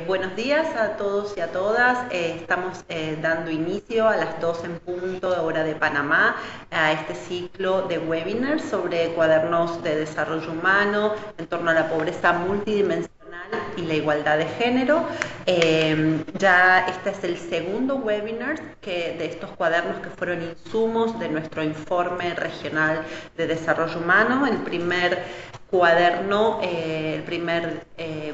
Buenos días a todos y a todas. Estamos dando inicio a las 2 en punto, hora de Panamá, a este ciclo de webinars sobre cuadernos de desarrollo humano en torno a la pobreza multidimensional y la igualdad de género. Ya este es el segundo webinar de estos cuadernos que fueron insumos de nuestro informe regional de desarrollo humano. El primer cuaderno, el primer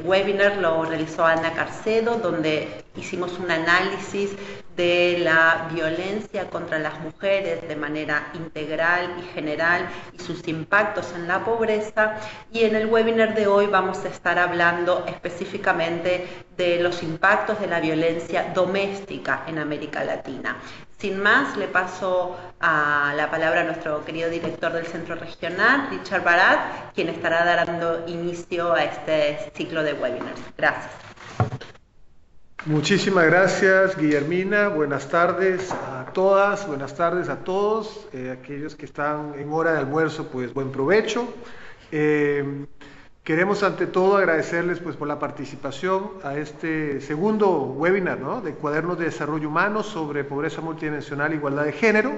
webinar lo realizó Ana Carcedo, donde hicimos un análisis de la violencia contra las mujeres de manera integral y general y sus impactos en la pobreza. Y en el webinar de hoy vamos a estar hablando específicamente de los impactos de la violencia doméstica en América Latina. Sin más, le paso la palabra a nuestro querido director del Centro Regional, Richard Barat, quien estará dando inicio a este ciclo de webinars. Gracias. Muchísimas gracias, Guillermina. Buenas tardes a todas, buenas tardes a todos. Aquellos que están en hora de almuerzo, pues buen provecho. Queremos ante todo agradecerles pues por la participación a este segundo webinar, ¿no?, de cuadernos de desarrollo humano sobre pobreza multidimensional e igualdad de género,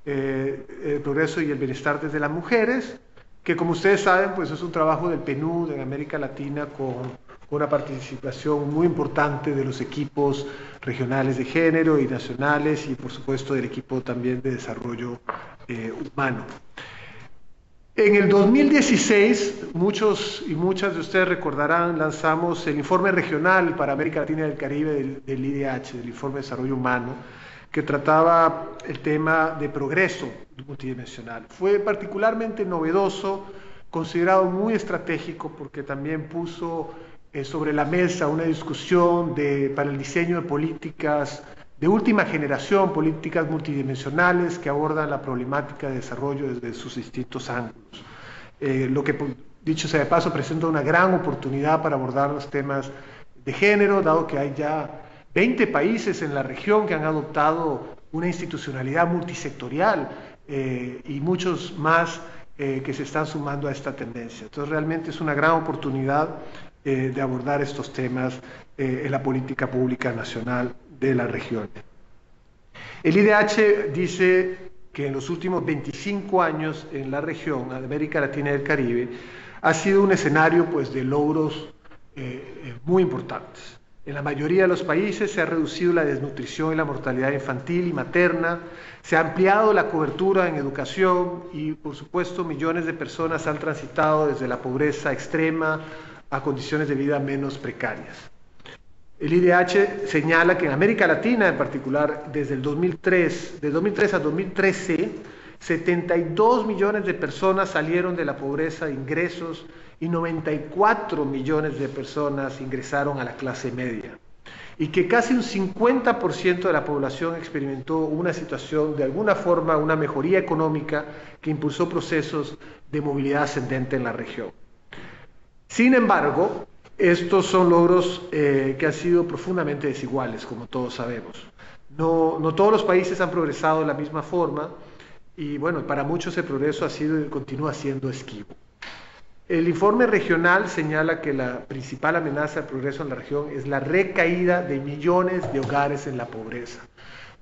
el progreso y el bienestar desde las mujeres, que como ustedes saben pues es un trabajo del PNUD en América Latina con una participación muy importante de los equipos regionales de género y nacionales y por supuesto del equipo también de desarrollo humano. En el 2016, muchos y muchas de ustedes recordarán, lanzamos el informe regional para América Latina y el Caribe del IDH, del Informe de Desarrollo Humano, que trataba el tema de progreso multidimensional. Fue particularmente novedoso, considerado muy estratégico, porque también puso sobre la mesa una discusión para el diseño de políticas de última generación, políticas multidimensionales que abordan la problemática de desarrollo desde sus distintos ángulos. Lo que, dicho sea de paso, presenta una gran oportunidad para abordar los temas de género, dado que hay ya 20 países en la región que han adoptado una institucionalidad multisectorial y muchos más que se están sumando a esta tendencia. Entonces realmente es una gran oportunidad de abordar estos temas en la política pública nacional de la región. El IDH dice que en los últimos 25 años en la región, de América Latina y el Caribe, ha sido un escenario pues, de logros muy importantes. En la mayoría de los países se ha reducido la desnutrición y la mortalidad infantil y materna, se ha ampliado la cobertura en educación y, por supuesto, millones de personas han transitado desde la pobreza extrema a condiciones de vida menos precarias. El IDH señala que en América Latina, en particular, desde el 2003 a 2013, 72 millones de personas salieron de la pobreza de ingresos y 94 millones de personas ingresaron a la clase media. Y que casi un 50% de la población experimentó una situación, de alguna forma, una mejoría económica que impulsó procesos de movilidad ascendente en la región. Sin embargo, estos son logros que han sido profundamente desiguales, como todos sabemos. No todos los países han progresado de la misma forma y, bueno, para muchos el progreso ha sido y continúa siendo esquivo. El informe regional señala que la principal amenaza al progreso en la región es la recaída de millones de hogares en la pobreza.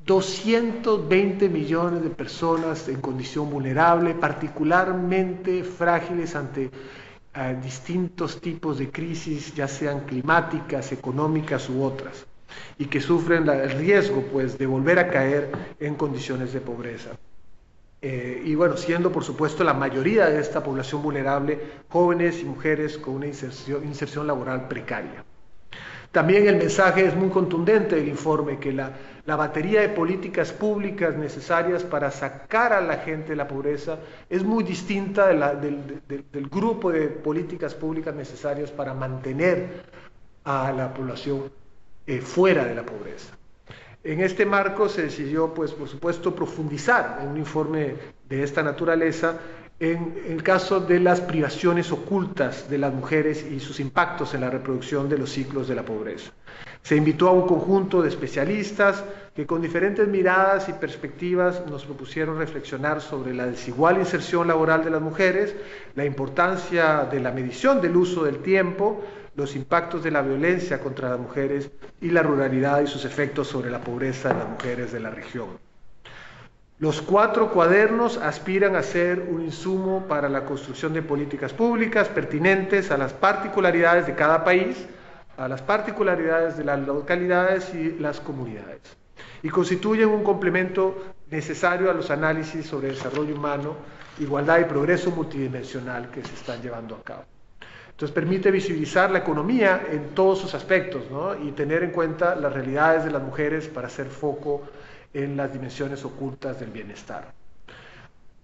220 millones de personas en condición vulnerable, particularmente frágiles ante distintos tipos de crisis, ya sean climáticas, económicas u otras, y que sufren el riesgo pues, de volver a caer en condiciones de pobreza. Y bueno, siendo por supuesto la mayoría de esta población vulnerable jóvenes y mujeres con una inserción laboral precaria. También el mensaje es muy contundente del informe, que la batería de políticas públicas necesarias para sacar a la gente de la pobreza es muy distinta del grupo de políticas públicas necesarias para mantener a la población fuera de la pobreza. En este marco se decidió, pues, por supuesto, profundizar en un informe de esta naturaleza en el caso de las privaciones ocultas de las mujeres y sus impactos en la reproducción de los ciclos de la pobreza. Se invitó a un conjunto de especialistas que con diferentes miradas y perspectivas nos propusieron reflexionar sobre la desigual inserción laboral de las mujeres, la importancia de la medición del uso del tiempo, los impactos de la violencia contra las mujeres y la ruralidad y sus efectos sobre la pobreza de las mujeres de la región. Los 4 cuadernos aspiran a ser un insumo para la construcción de políticas públicas pertinentes a las particularidades de cada país, a las particularidades de las localidades y las comunidades, y constituyen un complemento necesario a los análisis sobre desarrollo humano, igualdad y progreso multidimensional que se están llevando a cabo. Entonces permite visibilizar la economía en todos sus aspectos, ¿no? Y tener en cuenta las realidades de las mujeres para hacer foco en las dimensiones ocultas del bienestar.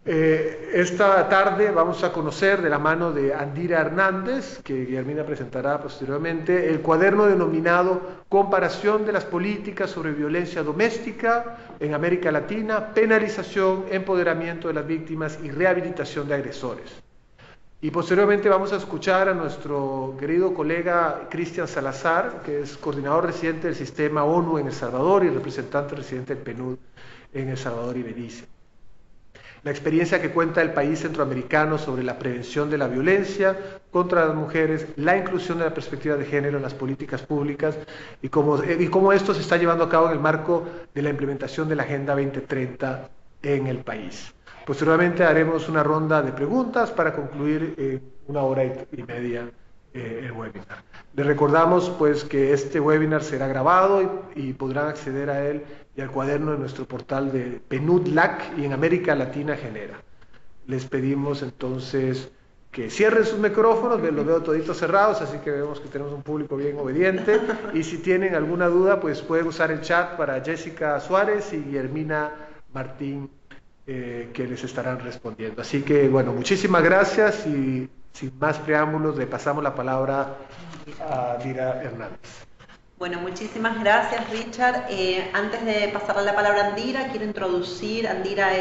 Esta tarde vamos a conocer de la mano de Andira Hernández, que Guillermina presentará posteriormente, el cuaderno denominado Comparación de las políticas sobre violencia doméstica en América Latina, penalización, empoderamiento de las víctimas y rehabilitación de agresores. Y posteriormente vamos a escuchar a nuestro querido colega Cristian Salazar, que es coordinador residente del Sistema ONU en El Salvador y representante residente del PNUD en El Salvador y Belice. La experiencia que cuenta el país centroamericano sobre la prevención de la violencia contra las mujeres, la inclusión de la perspectiva de género en las políticas públicas y cómo esto se está llevando a cabo en el marco de la implementación de la Agenda 2030 en el país. Posteriormente haremos una ronda de preguntas para concluir 1 hora y media el webinar. Les recordamos pues que este webinar será grabado y podrán acceder a él y al cuaderno en nuestro portal de PNUD-LAC y en América Latina Genera. Les pedimos entonces que cierren sus micrófonos, los veo toditos cerrados, así que vemos que tenemos un público bien obediente, y si tienen alguna duda pues pueden usar el chat para Jessica Suárez y Guillermina Martín, que les estarán respondiendo. Así que, bueno, muchísimas gracias y sin más preámbulos le pasamos la palabra a Andira Hernández. Bueno, muchísimas gracias, Richard. Antes de pasarle la palabra a Andira, quiero introducir, Andira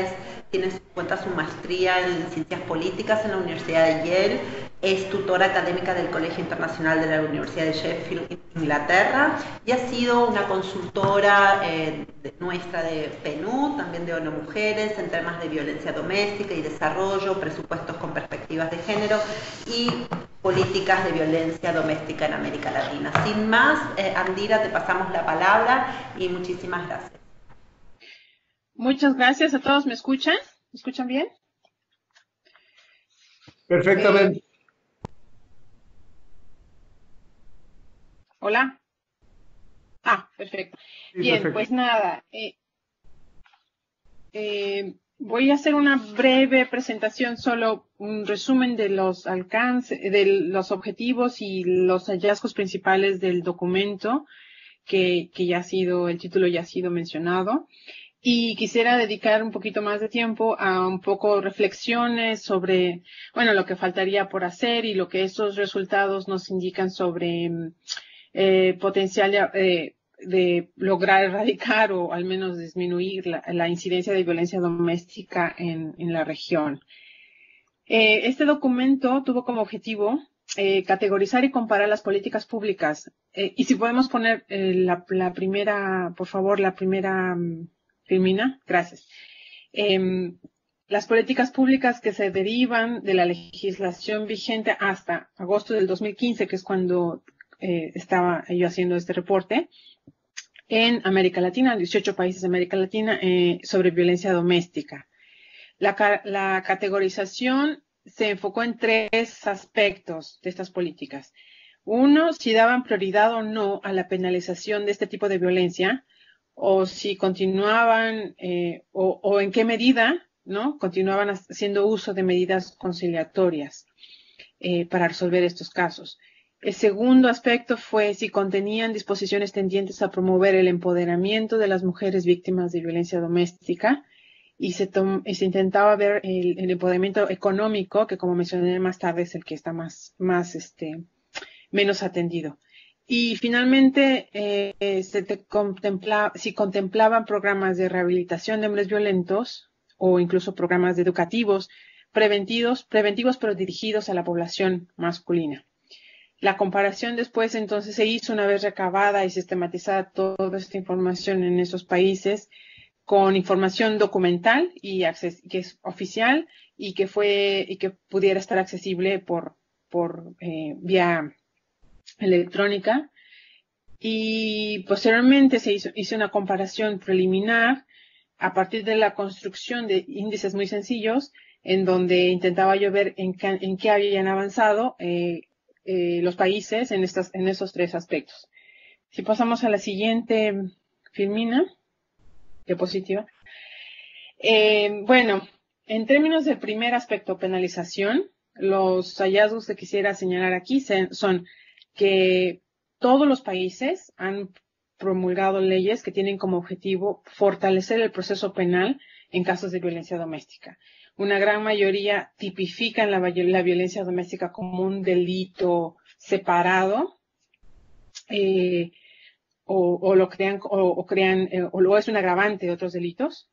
cuenta su maestría en Ciencias Políticas en la Universidad de Yale, es tutora académica del Colegio Internacional de la Universidad de Sheffield, Inglaterra, y ha sido una consultora nuestra de PNUD, también de ONU Mujeres, en temas de violencia doméstica y desarrollo, presupuestos con perspectivas de género y políticas de violencia doméstica en América Latina. Sin más, Andira, te pasamos la palabra y muchísimas gracias. Muchas gracias a todos. ¿Me escuchan? ¿Me escuchan bien? Perfectamente. Hola. Perfecto. Sí, Bien, perfecto. pues nada. Voy a hacer una breve presentación, solo un resumen de los alcances, de los objetivos y los hallazgos principales del documento, que ya ha sido, el título ya ha sido mencionado. Y quisiera dedicar un poquito más de tiempo a un poco reflexiones sobre, bueno, lo que faltaría por hacer y lo que estos resultados nos indican sobre potencial de lograr erradicar o al menos disminuir la incidencia de violencia doméstica en la región. Este documento tuvo como objetivo categorizar y comparar las políticas públicas. Y si podemos poner la primera, por favor, la primera... Filmina, gracias. Las políticas públicas que se derivan de la legislación vigente hasta agosto del 2015, que es cuando estaba yo haciendo este reporte, en América Latina, 18 países de América Latina, sobre violencia doméstica. La categorización se enfocó en 3 aspectos de estas políticas. Uno, si daban prioridad o no a la penalización de este tipo de violencia, o si continuaban, o en qué medida, ¿no? Continuaban haciendo uso de medidas conciliatorias para resolver estos casos. El segundo aspecto fue si contenían disposiciones tendientes a promover el empoderamiento de las mujeres víctimas de violencia doméstica y se intentaba ver el empoderamiento económico, que como mencioné más tarde es el que está menos atendido. Y finalmente, si contemplaban programas de rehabilitación de hombres violentos o incluso programas educativos preventivos pero dirigidos a la población masculina. La comparación después entonces se hizo una vez recabada y sistematizada toda esta información en esos países con información documental y que es oficial y que pudiera estar accesible por vía electrónica, y posteriormente hizo una comparación preliminar a partir de la construcción de índices muy sencillos, en donde intentaba yo ver en qué habían avanzado los países en esos tres aspectos. Si pasamos a la siguiente, Filmina, diapositiva. Bueno, en términos del primer aspecto, penalización, los hallazgos que quisiera señalar aquí son que todos los países han promulgado leyes que tienen como objetivo fortalecer el proceso penal en casos de violencia doméstica. Una gran mayoría tipifican la violencia doméstica como un delito separado, o lo crean, o lo es un agravante de otros delitos.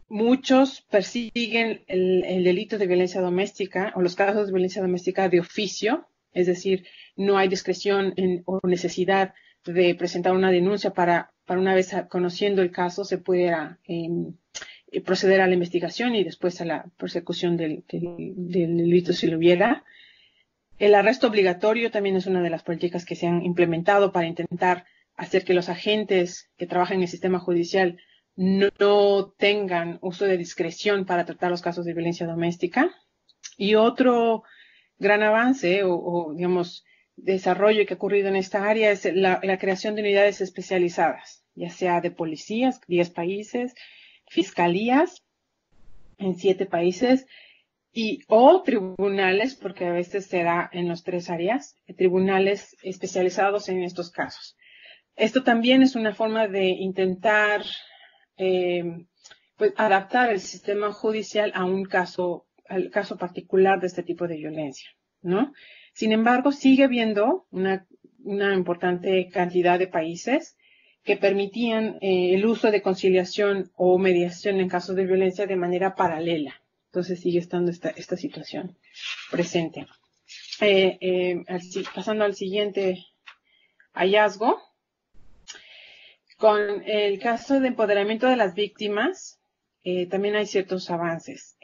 Muchos persiguen el delito de violencia doméstica o los casos de violencia doméstica de oficio, es decir, no hay discreción o necesidad de presentar una denuncia para una vez conociendo el caso se pudiera proceder a la investigación y después a la persecución del delito si lo hubiera. El arresto obligatorio también es una de las políticas que se han implementado para intentar hacer que los agentes que trabajan en el sistema judicial no tengan uso de discreción para tratar los casos de violencia doméstica. Y otro gran avance o digamos, desarrollo que ha ocurrido en esta área es la creación de unidades especializadas, ya sea de policías, 10 países, fiscalías en 7 países, o tribunales, porque a veces se da en las 3 áreas, tribunales especializados en estos casos. Esto también es una forma de intentar pues adaptar el sistema judicial al caso particular de este tipo de violencia, ¿no? Sin embargo, sigue habiendo una importante cantidad de países que permitían el uso de conciliación o mediación en casos de violencia de manera paralela. Entonces sigue estando esta situación presente. Pasando al siguiente hallazgo. Con el caso de empoderamiento de las víctimas, también hay ciertos avances,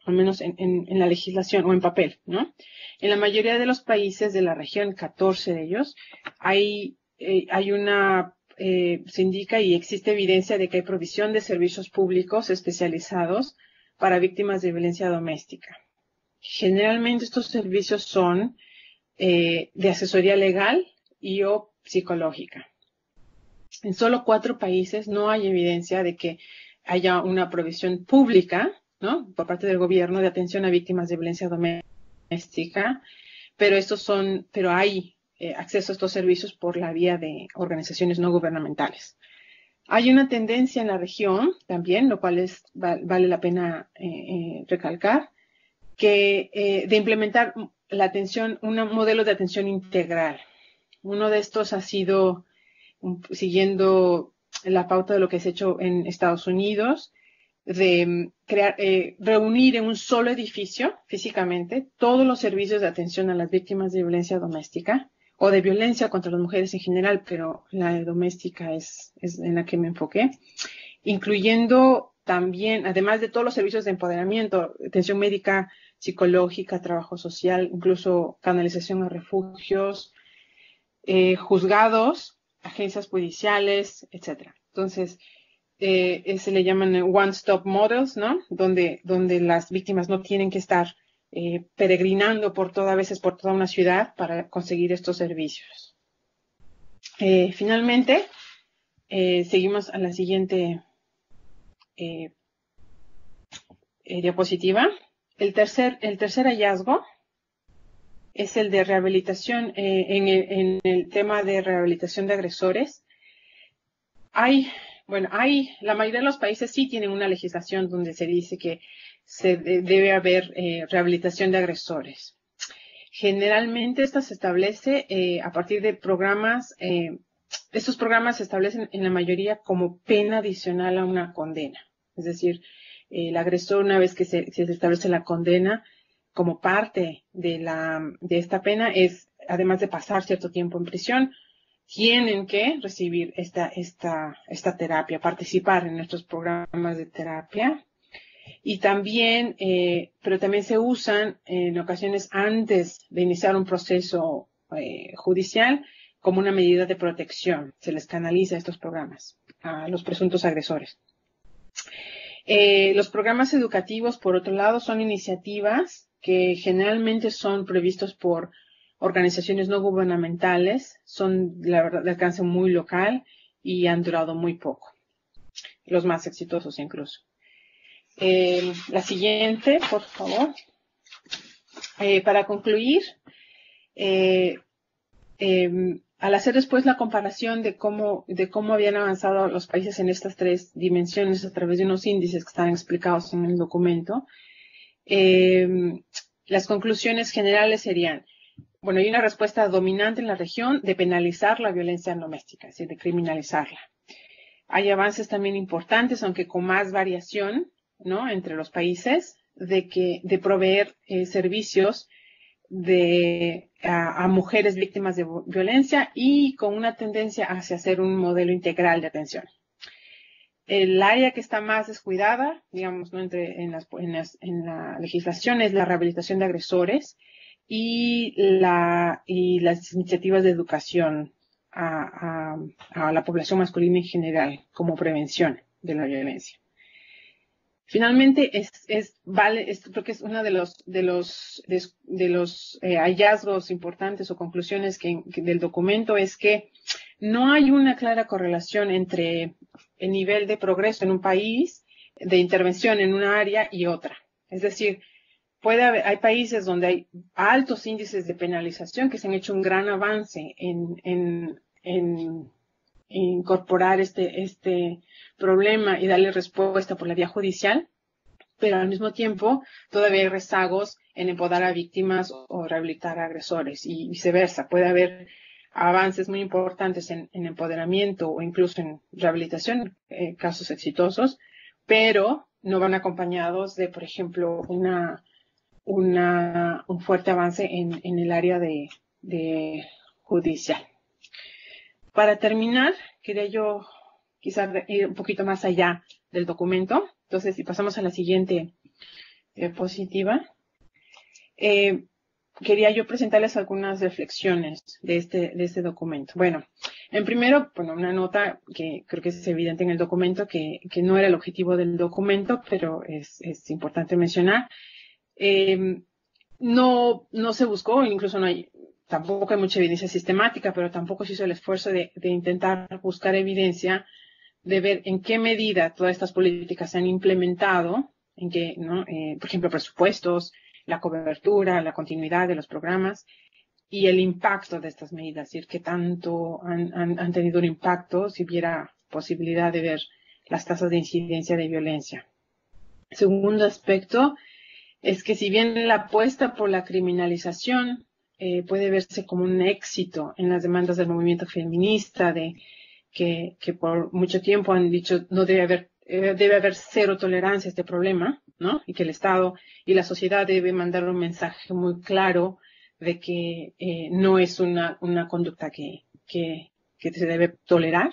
al menos en la legislación o en papel, ¿no? En la mayoría de los países de la región, 14 de ellos, se indica y existe evidencia de que hay provisión de servicios públicos especializados para víctimas de violencia doméstica. Generalmente estos servicios son de asesoría legal o psicológica. En solo 4 países no hay evidencia de que haya una provisión pública, ¿no?, por parte del gobierno de atención a víctimas de violencia doméstica, pero hay acceso a estos servicios por la vía de organizaciones no gubernamentales. Hay una tendencia en la región también, lo cual vale la pena recalcar, de implementar un modelo de atención integral. Uno de estos ha sido siguiendo la pauta de lo que se ha hecho en Estados Unidos, de reunir en un solo edificio físicamente todos los servicios de atención a las víctimas de violencia doméstica o de violencia contra las mujeres en general, pero la doméstica es en la que me enfoqué, incluyendo también, además de todos los servicios de empoderamiento, atención médica, psicológica, trabajo social, incluso canalización a refugios, juzgados, agencias judiciales, etcétera. Entonces, se le llaman one-stop models, ¿no? Donde las víctimas no tienen que estar peregrinando por toda una ciudad para conseguir estos servicios. Finalmente, seguimos a la siguiente diapositiva. El tercer hallazgo es el de rehabilitación, en el tema de rehabilitación de agresores. La mayoría de los países sí tienen una legislación donde se dice que debe haber rehabilitación de agresores. Generalmente esta se establece a partir de programas, estos programas se establecen en la mayoría como pena adicional a una condena. Es decir, el agresor, una vez que se establece la condena, como parte de esta pena, es, además de pasar cierto tiempo en prisión, tienen que recibir esta terapia, participar en nuestros programas de terapia. Y pero también se usan en ocasiones antes de iniciar un proceso judicial como una medida de protección. Se les canaliza estos programas a los presuntos agresores. Los programas educativos, por otro lado, son iniciativas que generalmente son previstos por organizaciones no gubernamentales, son, la verdad, de alcance muy local y han durado muy poco. Los más exitosos incluso. La siguiente, por favor. Para concluir, al hacer después la comparación de cómo habían avanzado los países en estas tres dimensiones a través de unos índices que están explicados en el documento, las conclusiones generales serían, bueno, hay una respuesta dominante en la región de penalizar la violencia doméstica, es decir, de criminalizarla. Hay avances también importantes, aunque con más variación, ¿no?, entre los países, de proveer servicios a mujeres víctimas de violencia y con una tendencia hacia hacer un modelo integral de atención. El área que está más descuidada, digamos, ¿no?, en la legislación es la rehabilitación de agresores y las iniciativas de educación a la población masculina en general como prevención de la violencia. Finalmente, creo que es uno de los hallazgos importantes o conclusiones del documento es que no hay una clara correlación entre el nivel de progreso en un país, de intervención en una área y otra. Es decir, hay países donde hay altos índices de penalización que se han hecho un gran avance en incorporar este problema y darle respuesta por la vía judicial, pero al mismo tiempo todavía hay rezagos en empoderar a víctimas o rehabilitar a agresores y viceversa. Puede haber avances muy importantes en empoderamiento o incluso en rehabilitación, casos exitosos, pero no van acompañados de, por ejemplo, un fuerte avance en el área de judicial. Para terminar, quería yo quizás ir un poquito más allá del documento. Entonces, si pasamos a la siguiente diapositiva, quería yo presentarles algunas reflexiones de este documento. Bueno, en primero, una nota que creo que es evidente en el documento, que no era el objetivo del documento, pero es importante mencionar. No se buscó, incluso tampoco hay mucha evidencia sistemática, pero tampoco se hizo el esfuerzo de intentar buscar evidencia de ver en qué medida todas estas políticas se han implementado, en qué, ¿no?, por ejemplo, presupuestos, la cobertura, la continuidad de los programas y el impacto de estas medidas, es decir, qué tanto han tenido un impacto, si hubiera posibilidad de ver las tasas de incidencia de violencia. Segundo aspecto es que si bien la apuesta por la criminalización puede verse como un éxito en las demandas del movimiento feminista, que por mucho tiempo han dicho no debe haber cero tolerancia a este problema, ¿no? Y que el Estado y la sociedad deben mandar un mensaje muy claro de que no es una conducta que se debe tolerar.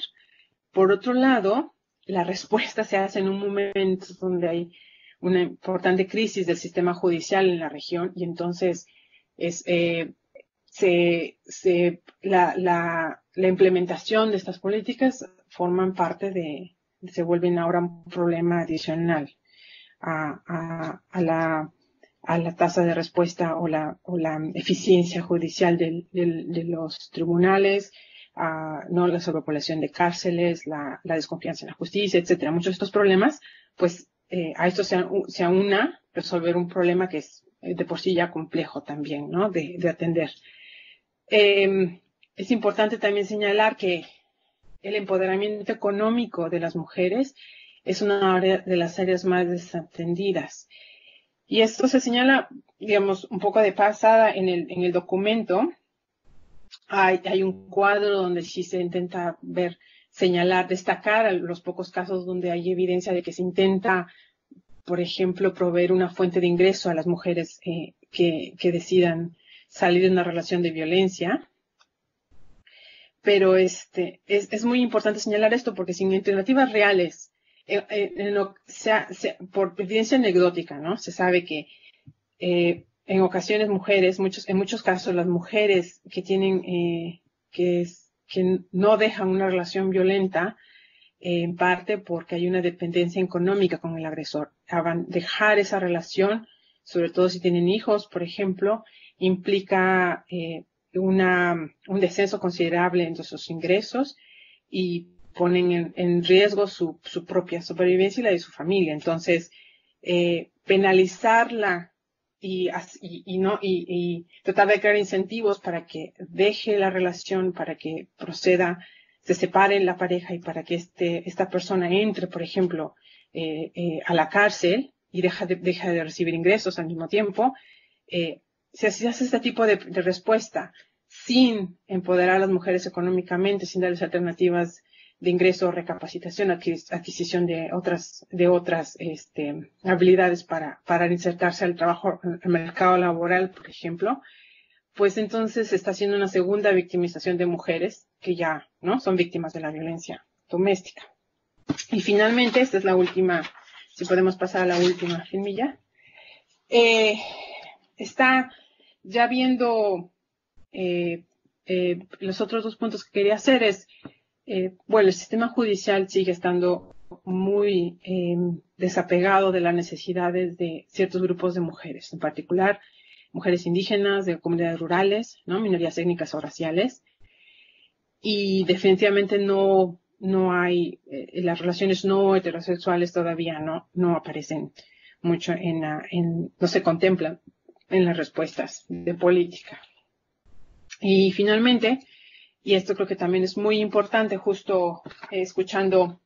Por otro lado, la respuesta se hace en un momento donde hay una importante crisis del sistema judicial en la región y entonces la implementación de estas políticas forman parte se vuelven ahora un problema adicional a la tasa de respuesta o la eficiencia judicial de los tribunales, no la sobrepoblación de cárceles, la desconfianza en la justicia, etcétera. Muchos de estos problemas, pues a esto se aúna resolver un problema que es de por sí ya complejo también, ¿no?, de atender. Es importante también señalar que el empoderamiento económico de las mujeres es una de las áreas más desatendidas. Y esto se señala, digamos, un poco de pasada en el documento. Hay un cuadro donde sí se intenta destacar los pocos casos donde hay evidencia de que se intenta, por ejemplo, proveer una fuente de ingreso a las mujeres que decidan salir de una relación de violencia. Pero es muy importante señalar esto porque sin alternativas reales, por evidencia anecdótica, ¿no?, se sabe que en ocasiones mujeres, en muchos casos las mujeres que tienen, que no dejan una relación violenta, en parte porque hay una dependencia económica con el agresor. Dejar esa relación, sobre todo si tienen hijos, por ejemplo, implica un descenso considerable en sus ingresos y ponen en riesgo su propia supervivencia y la de su familia. Entonces, penalizarla y tratar de crear incentivos para que deje la relación, para que proceda, se separe la pareja y para que esta persona entre, por ejemplo, a la cárcel y deja de recibir ingresos al mismo tiempo, si se hace este tipo de respuesta sin empoderar a las mujeres económicamente, sin darles alternativas de ingreso, recapacitación, adquisición de otras habilidades para insertarse al trabajo, al mercado laboral, por ejemplo, pues entonces se está haciendo una segunda victimización de mujeres que ya, ¿no?, son víctimas de la violencia doméstica. Y finalmente, esta es la última, si podemos pasar a la última filmilla. Está ya viendo los otros dos puntos que quería hacer es, bueno, el sistema judicial sigue estando muy desapegado de las necesidades de ciertos grupos de mujeres, en particular mujeres indígenas, de comunidades rurales, ¿no?, minorías étnicas o raciales, y definitivamente no hay, las relaciones no heterosexuales todavía no aparecen mucho no se contemplan en las respuestas de política. Y finalmente, y esto creo que también es muy importante, justo escuchando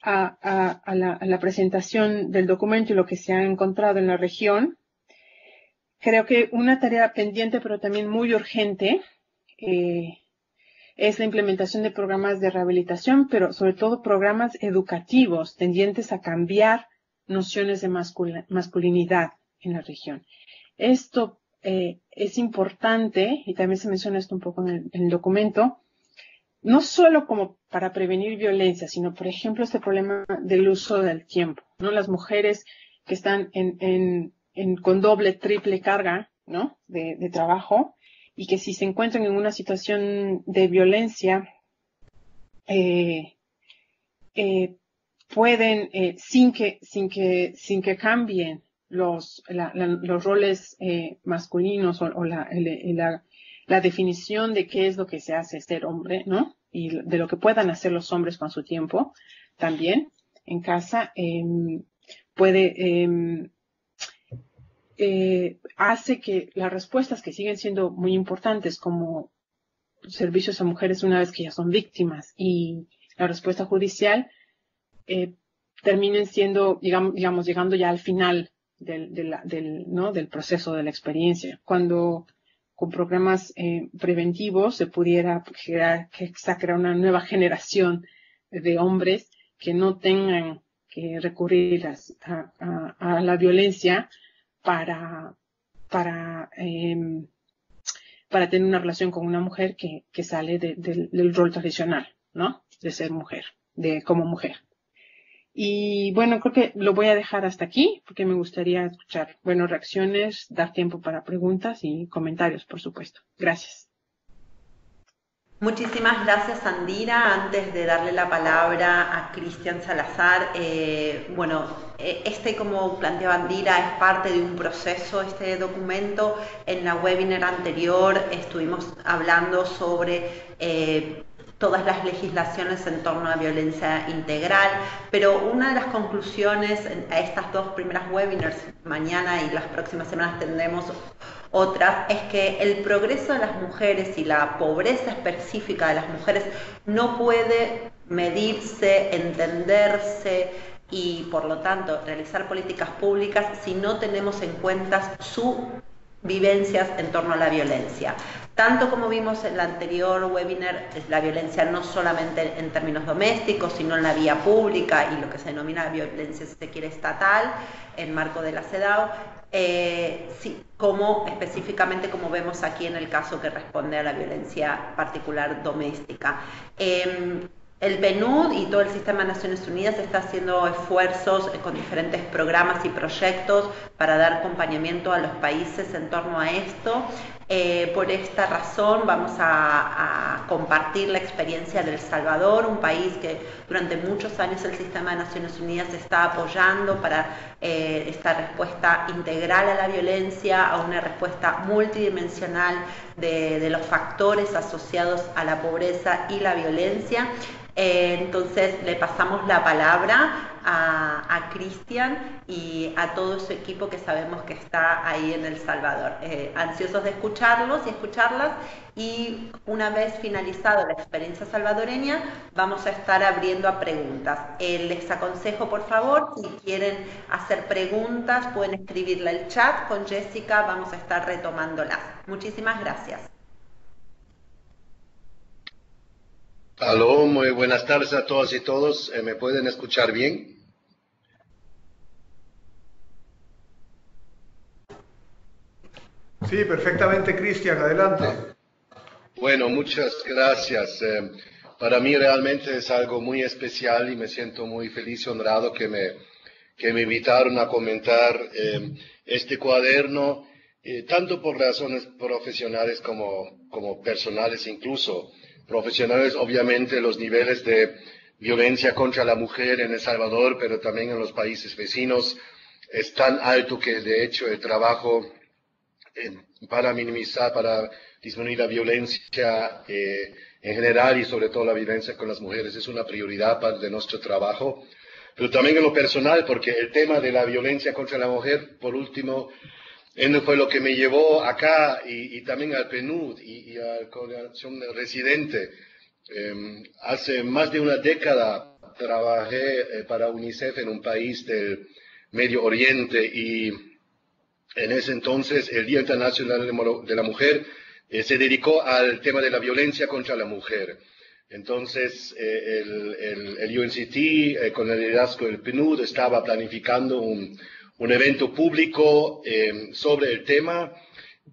a la presentación del documento y lo que se ha encontrado en la región, creo que una tarea pendiente, pero también muy urgente, es la implementación de programas de rehabilitación, pero sobre todo programas educativos tendientes a cambiar nociones de masculinidad en la región. Esto es importante, y también se menciona esto un poco en el documento, no solo como para prevenir violencia, sino, por ejemplo, este problema del uso del tiempo, ¿no? Las mujeres que están con doble, triple carga, ¿no?, de trabajo, y que si se encuentran en una situación de violencia, pueden, sin que cambien los roles masculinos o la definición de qué es lo que se hace ser hombre, ¿no?, y de lo que puedan hacer los hombres con su tiempo también en casa, hace que las respuestas que siguen siendo muy importantes, como servicios a mujeres una vez que ya son víctimas y la respuesta judicial, terminen siendo, digamos, llegando ya al final del proceso de la experiencia, cuando con programas preventivos se pudiera crear una nueva generación de hombres que no tengan que recurrir a la violencia para tener una relación con una mujer que sale del rol tradicional, ¿no?, de ser mujer, como mujer. Y bueno, creo que lo voy a dejar hasta aquí porque me gustaría escuchar, reacciones, dar tiempo para preguntas y comentarios, por supuesto. Gracias. Muchísimas gracias, Andira. Antes de darle la palabra a Cristian Salazar, como planteaba Andira, es parte de un proceso, este documento. En la webinar anterior estuvimos hablando sobre todas las legislaciones en torno a violencia integral, pero una de las conclusiones a estas dos primeras webinars, mañana y las próximas semanas tendremos otras, es que el progreso de las mujeres y la pobreza específica de las mujeres no puede medirse, entenderse y, por lo tanto, realizar políticas públicas si no tenemos en cuenta sus vivencias en torno a la violencia. Tanto como vimos en el anterior webinar, es la violencia no solamente en términos domésticos, sino en la vía pública y lo que se denomina violencia, si se quiere, estatal, en marco de la CEDAW, como específicamente como vemos aquí en el caso que responde a la violencia particular doméstica. El PNUD y todo el sistema de Naciones Unidas está haciendo esfuerzos con diferentes programas y proyectos para dar acompañamiento a los países en torno a esto. Por esta razón vamos a compartir la experiencia de El Salvador, un país que durante muchos años el sistema de Naciones Unidas está apoyando para esta respuesta integral a la violencia, a una respuesta multidimensional de los factores asociados a la pobreza y la violencia. Entonces le pasamos la palabra a Cristian y a todo su equipo que sabemos que está ahí en El Salvador. Ansiosos de escucharlos y escucharlas, y una vez finalizada la experiencia salvadoreña vamos a estar abriendo a preguntas. Les aconsejo, por favor, si quieren hacer preguntas pueden escribirla al chat, con Jessica vamos a estar retomándolas. Muchísimas gracias. Aló, muy buenas tardes a todas y todos. ¿Me pueden escuchar bien? Sí, perfectamente, Cristian, adelante. Bueno, muchas gracias. Para mí realmente es algo muy especial y me siento muy feliz y honrado que me invitaron a comentar este cuaderno, tanto por razones profesionales como personales incluso. Profesionales, obviamente, los niveles de violencia contra la mujer en El Salvador, pero también en los países vecinos, es tan alto que, de hecho, el trabajo para minimizar, para disminuir la violencia en general y sobre todo la violencia con las mujeres es una prioridad de nuestro trabajo. Pero también en lo personal, porque el tema de la violencia contra la mujer, por último, fue lo que me llevó acá y también al PNUD y a la Coordinación Residente. Hace más de una década trabajé para UNICEF en un país del Medio Oriente y en ese entonces el Día Internacional de la Mujer se dedicó al tema de la violencia contra la mujer. Entonces el UNCT con el liderazgo del PNUD estaba planificando un evento público sobre el tema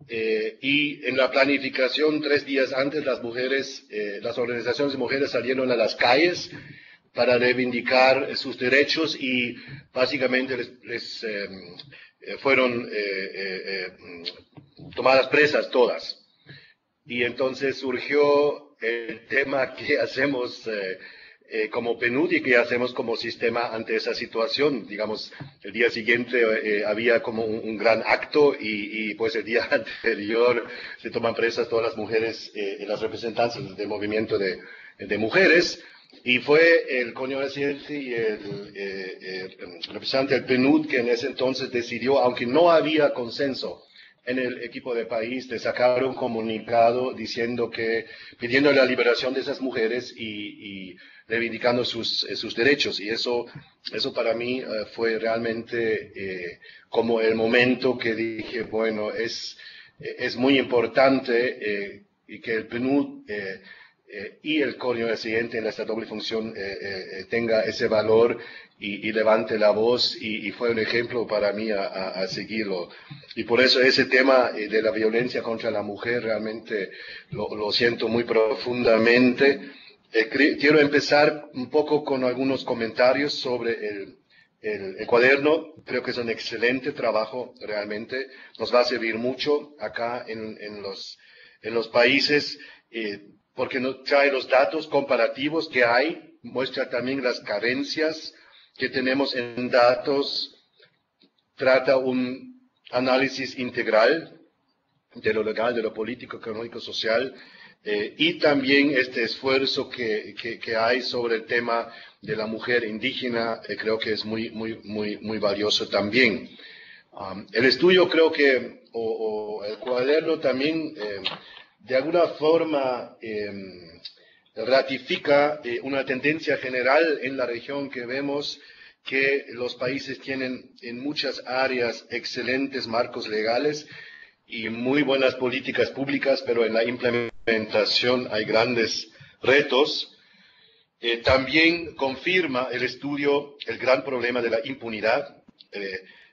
y en la planificación 3 días antes las organizaciones de mujeres salieron a las calles para reivindicar sus derechos y básicamente les fueron tomadas presas todas. Y entonces surgió el tema que hacemos como PNUD y que hacemos como sistema ante esa situación. Digamos, el día siguiente había como un gran acto y pues el día anterior se toman presas todas las mujeres, las representantes del movimiento de mujeres. Y fue el coordinador residente y el representante del PNUD que en ese entonces decidió, aunque no había consenso en el equipo de país, de sacar un comunicado pidiendo la liberación de esas mujeres y reivindicando sus derechos. Y eso para mí fue realmente como el momento que dije, bueno, es muy importante y que el PNUD y el coordinador residente en esta doble función tenga ese valor y levante la voz y fue un ejemplo para mí a seguirlo. Y por eso ese tema de la violencia contra la mujer realmente lo siento muy profundamente. Quiero empezar un poco con algunos comentarios sobre el cuaderno. Creo que es un excelente trabajo realmente. Nos va a servir mucho acá en los países. Porque nos trae los datos comparativos que hay, muestra también las carencias que tenemos en datos, trata un análisis integral de lo legal, de lo político, económico, social, y también este esfuerzo que hay sobre el tema de la mujer indígena, creo que es muy valioso también. El estudio creo que, o el cuaderno también, de alguna forma ratifica una tendencia general en la región que vemos que los países tienen en muchas áreas excelentes marcos legales y muy buenas políticas públicas, pero en la implementación hay grandes retos. También confirma el estudio el gran problema de la impunidad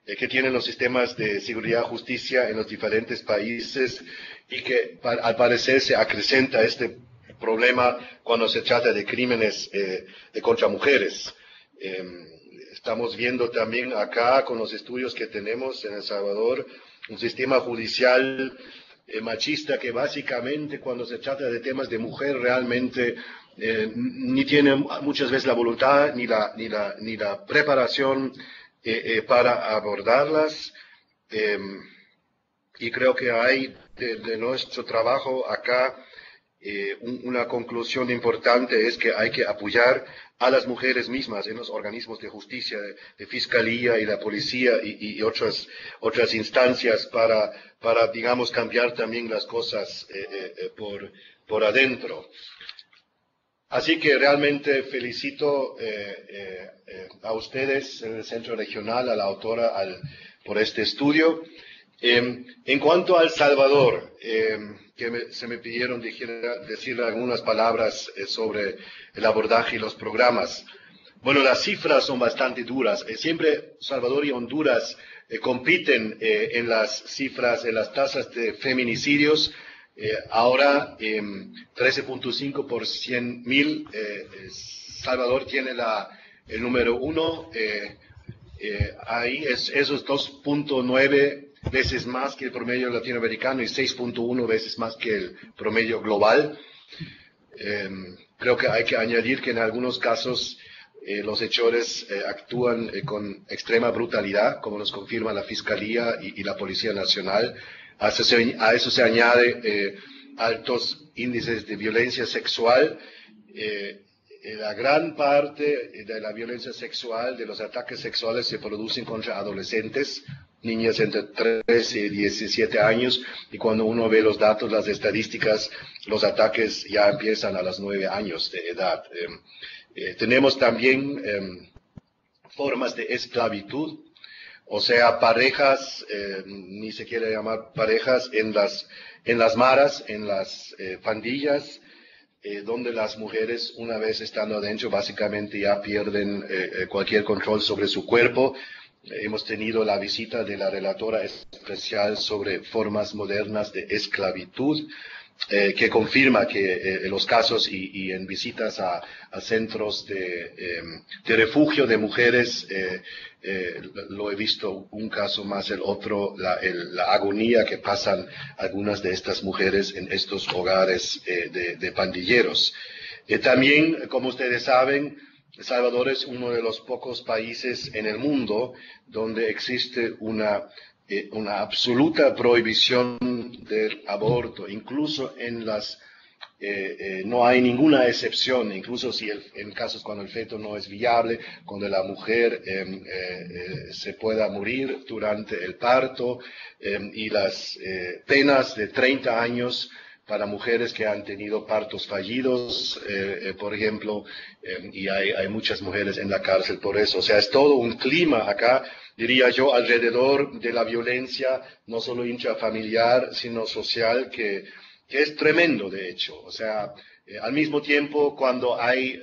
que tienen los sistemas de seguridad y justicia en los diferentes países y que al parecer se acrecenta este problema cuando se trata de crímenes contra mujeres. Estamos viendo también acá, con los estudios que tenemos en El Salvador, un sistema judicial machista que básicamente cuando se trata de temas de mujer realmente ni tiene muchas veces la voluntad ni la preparación para abordarlas. Y creo que hay de nuestro trabajo acá una conclusión importante es que hay que apoyar a las mujeres mismas en los organismos de justicia, de fiscalía y la policía y otras instancias para, digamos, cambiar también las cosas por adentro. Así que realmente felicito a ustedes en el Centro Regional, a la autora, por este estudio. En cuanto a El Salvador, se me pidieron decir algunas palabras sobre el abordaje y los programas. Bueno, las cifras son bastante duras. Siempre Salvador y Honduras compiten en las cifras, en las tasas de feminicidios. Ahora 13.5 por 100.000. Salvador tiene el número 1. Ahí esos 2.9 veces más que el promedio latinoamericano y 6.1 veces más que el promedio global. Creo que hay que añadir que en algunos casos los hechores actúan con extrema brutalidad, como nos confirma la Fiscalía y la Policía Nacional. A eso se añade altos índices de violencia sexual. La gran parte de la violencia sexual, de los ataques sexuales, se producen contra adolescentes, niñas entre 13 y 17 años, y cuando uno ve los datos, las estadísticas, los ataques ya empiezan a los 9 años de edad. Tenemos también formas de esclavitud, o sea, parejas, ni se quiere llamar parejas, en las maras, en las pandillas, donde las mujeres, una vez estando adentro, básicamente ya pierden cualquier control sobre su cuerpo. Hemos tenido la visita de la relatora especial sobre formas modernas de esclavitud, que confirma que los casos y en visitas a centros de refugio de mujeres, lo he visto un caso más el otro, la agonía que pasan algunas de estas mujeres en estos hogares de pandilleros. También, como ustedes saben, El Salvador es uno de los pocos países en el mundo donde existe una absoluta prohibición del aborto, incluso no hay ninguna excepción, incluso si en casos cuando el feto no es viable, cuando la mujer se pueda morir durante el parto, y las penas de 30 años para mujeres que han tenido partos fallidos, por ejemplo, y hay muchas mujeres en la cárcel por eso. O sea, es todo un clima acá, diría yo, alrededor de la violencia, no solo intrafamiliar, sino social, que es tremendo, de hecho. O sea, al mismo tiempo, cuando hay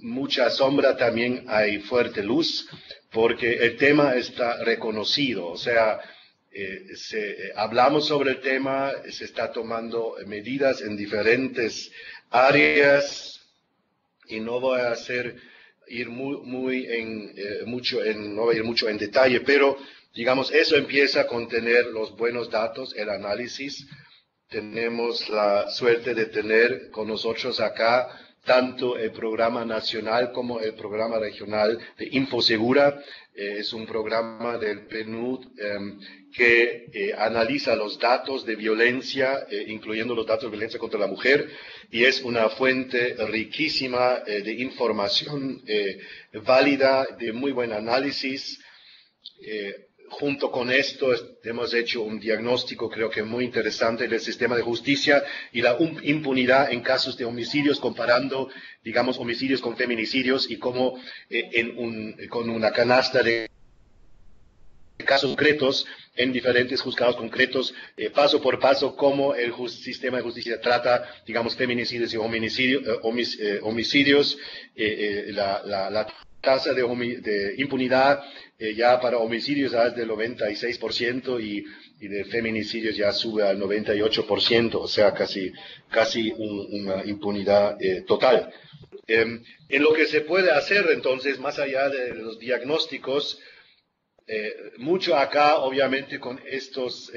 mucha sombra, también hay fuerte luz, porque el tema está reconocido. O sea, hablamos sobre el tema, se está tomando medidas en diferentes áreas, y no voy a ir mucho en detalle, pero digamos, eso empieza con tener los buenos datos, el análisis. Tenemos la suerte de tener con nosotros acá tanto el programa nacional como el programa regional de Infosegura. Es un programa del PNUD que analiza los datos de violencia, incluyendo los datos de violencia contra la mujer, y es una fuente riquísima de información válida, de muy buen análisis. Junto con esto hemos hecho un diagnóstico, creo que muy interesante, del sistema de justicia y la impunidad en casos de homicidios, comparando, digamos, homicidios con feminicidios, y cómo con una canasta de casos concretos en diferentes juzgados concretos, paso por paso, cómo el sistema de justicia trata, digamos, feminicidios y homicidios, la tasa de impunidad ya para homicidios ya es del 96% y de feminicidios ya sube al 98%, o sea, casi una impunidad total. En lo que se puede hacer, entonces, más allá de los diagnósticos, mucho acá, obviamente, con estos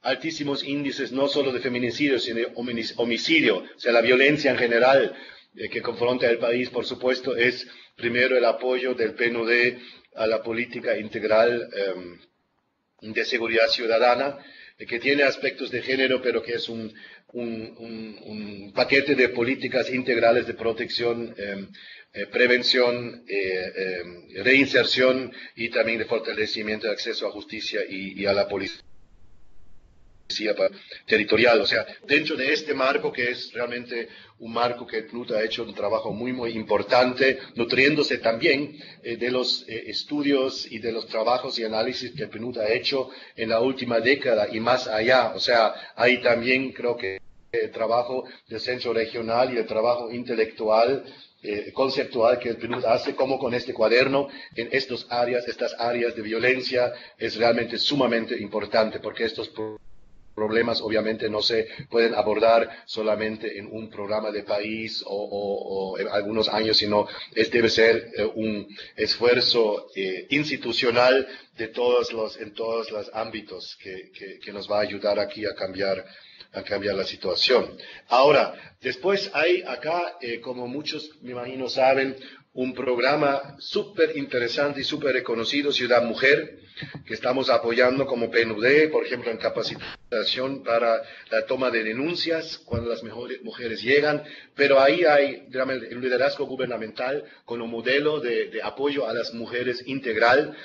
altísimos índices, no solo de feminicidio, sino de homicidio, o sea, la violencia en general que confronta el país, por supuesto, es primero el apoyo del PNUD a la política integral de seguridad ciudadana, que tiene aspectos de género, pero que es un paquete de políticas integrales de protección, prevención, reinserción y también de fortalecimiento de acceso a justicia y a la policía territorial. O sea, dentro de este marco, que es realmente un marco que el PNUD ha hecho un trabajo muy importante, nutriéndose también de los estudios y de los trabajos y análisis que el PNUD ha hecho en la última década y más allá. O sea, hay también, creo que, el trabajo del centro regional y el trabajo intelectual, conceptual que el PNUD hace, como con este cuaderno, en estas áreas de violencia, es realmente sumamente importante, porque estos problemas obviamente no se pueden abordar solamente en un programa de país o en algunos años, sino debe ser un esfuerzo institucional en todos los ámbitos que nos va a ayudar aquí a cambiar la situación. Ahora, después hay acá, como muchos me imagino saben, un programa súper interesante y súper reconocido, Ciudad Mujer, que estamos apoyando como PNUD, por ejemplo, en capacitación para la toma de denuncias cuando las mujeres llegan, pero ahí hay un liderazgo gubernamental con un modelo de apoyo a las mujeres integral,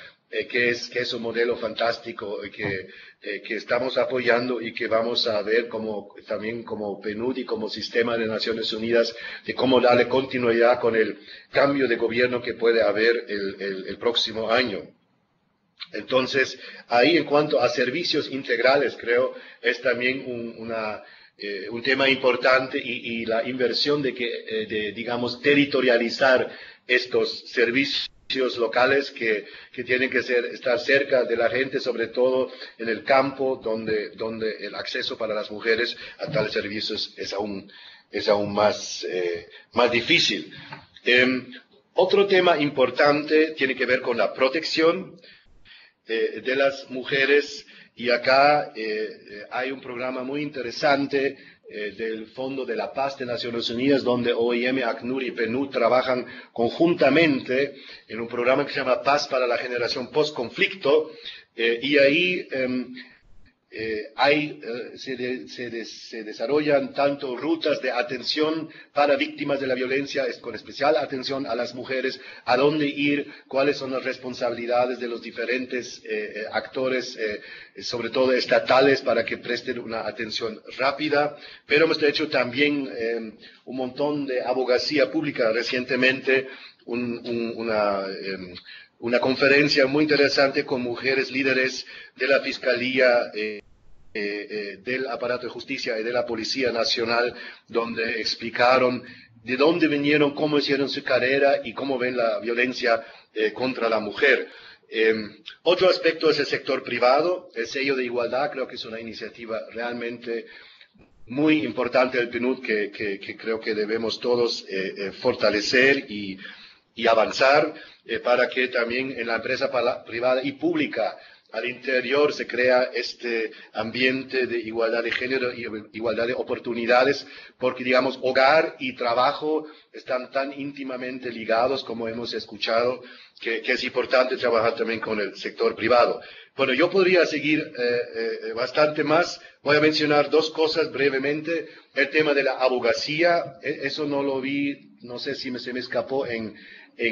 que es un modelo fantástico que estamos apoyando y que vamos a ver también como PNUD y como sistema de Naciones Unidas, de cómo darle continuidad con el cambio de gobierno que puede haber el próximo año. Entonces, ahí en cuanto a servicios integrales, creo, es también un tema importante y la inversión de digamos, territorializar estos servicios locales que tienen que estar cerca de la gente, sobre todo en el campo, donde el acceso para las mujeres a tales servicios es aún más difícil. Otro tema importante tiene que ver con la protección de las mujeres, y acá hay un programa muy interesante del Fondo de la Paz de Naciones Unidas, donde OIM, ACNUR y PNUD trabajan conjuntamente en un programa que se llama Paz para la Generación Post-Conflicto, y ahí se desarrollan tanto rutas de atención para víctimas de la violencia, con especial atención a las mujeres, a dónde ir, cuáles son las responsabilidades de los diferentes actores, sobre todo estatales, para que presten una atención rápida. Pero hemos hecho también un montón de abogacía pública recientemente, una conferencia muy interesante con mujeres líderes de la Fiscalía, del aparato de justicia y de la Policía Nacional, donde explicaron de dónde vinieron, cómo hicieron su carrera y cómo ven la violencia contra la mujer. Otro aspecto es el sector privado. El sello de igualdad creo que es una iniciativa realmente muy importante del PNUD que creo que debemos todos fortalecer y avanzar para que también en la empresa privada y pública al interior se crea este ambiente de igualdad de género y igualdad de oportunidades, porque, digamos, hogar y trabajo están tan íntimamente ligados, como hemos escuchado, que es importante trabajar también con el sector privado. Bueno, yo podría seguir bastante más. Voy a mencionar dos cosas brevemente. El tema de la abogacía, eso no lo vi, no sé si se me escapó en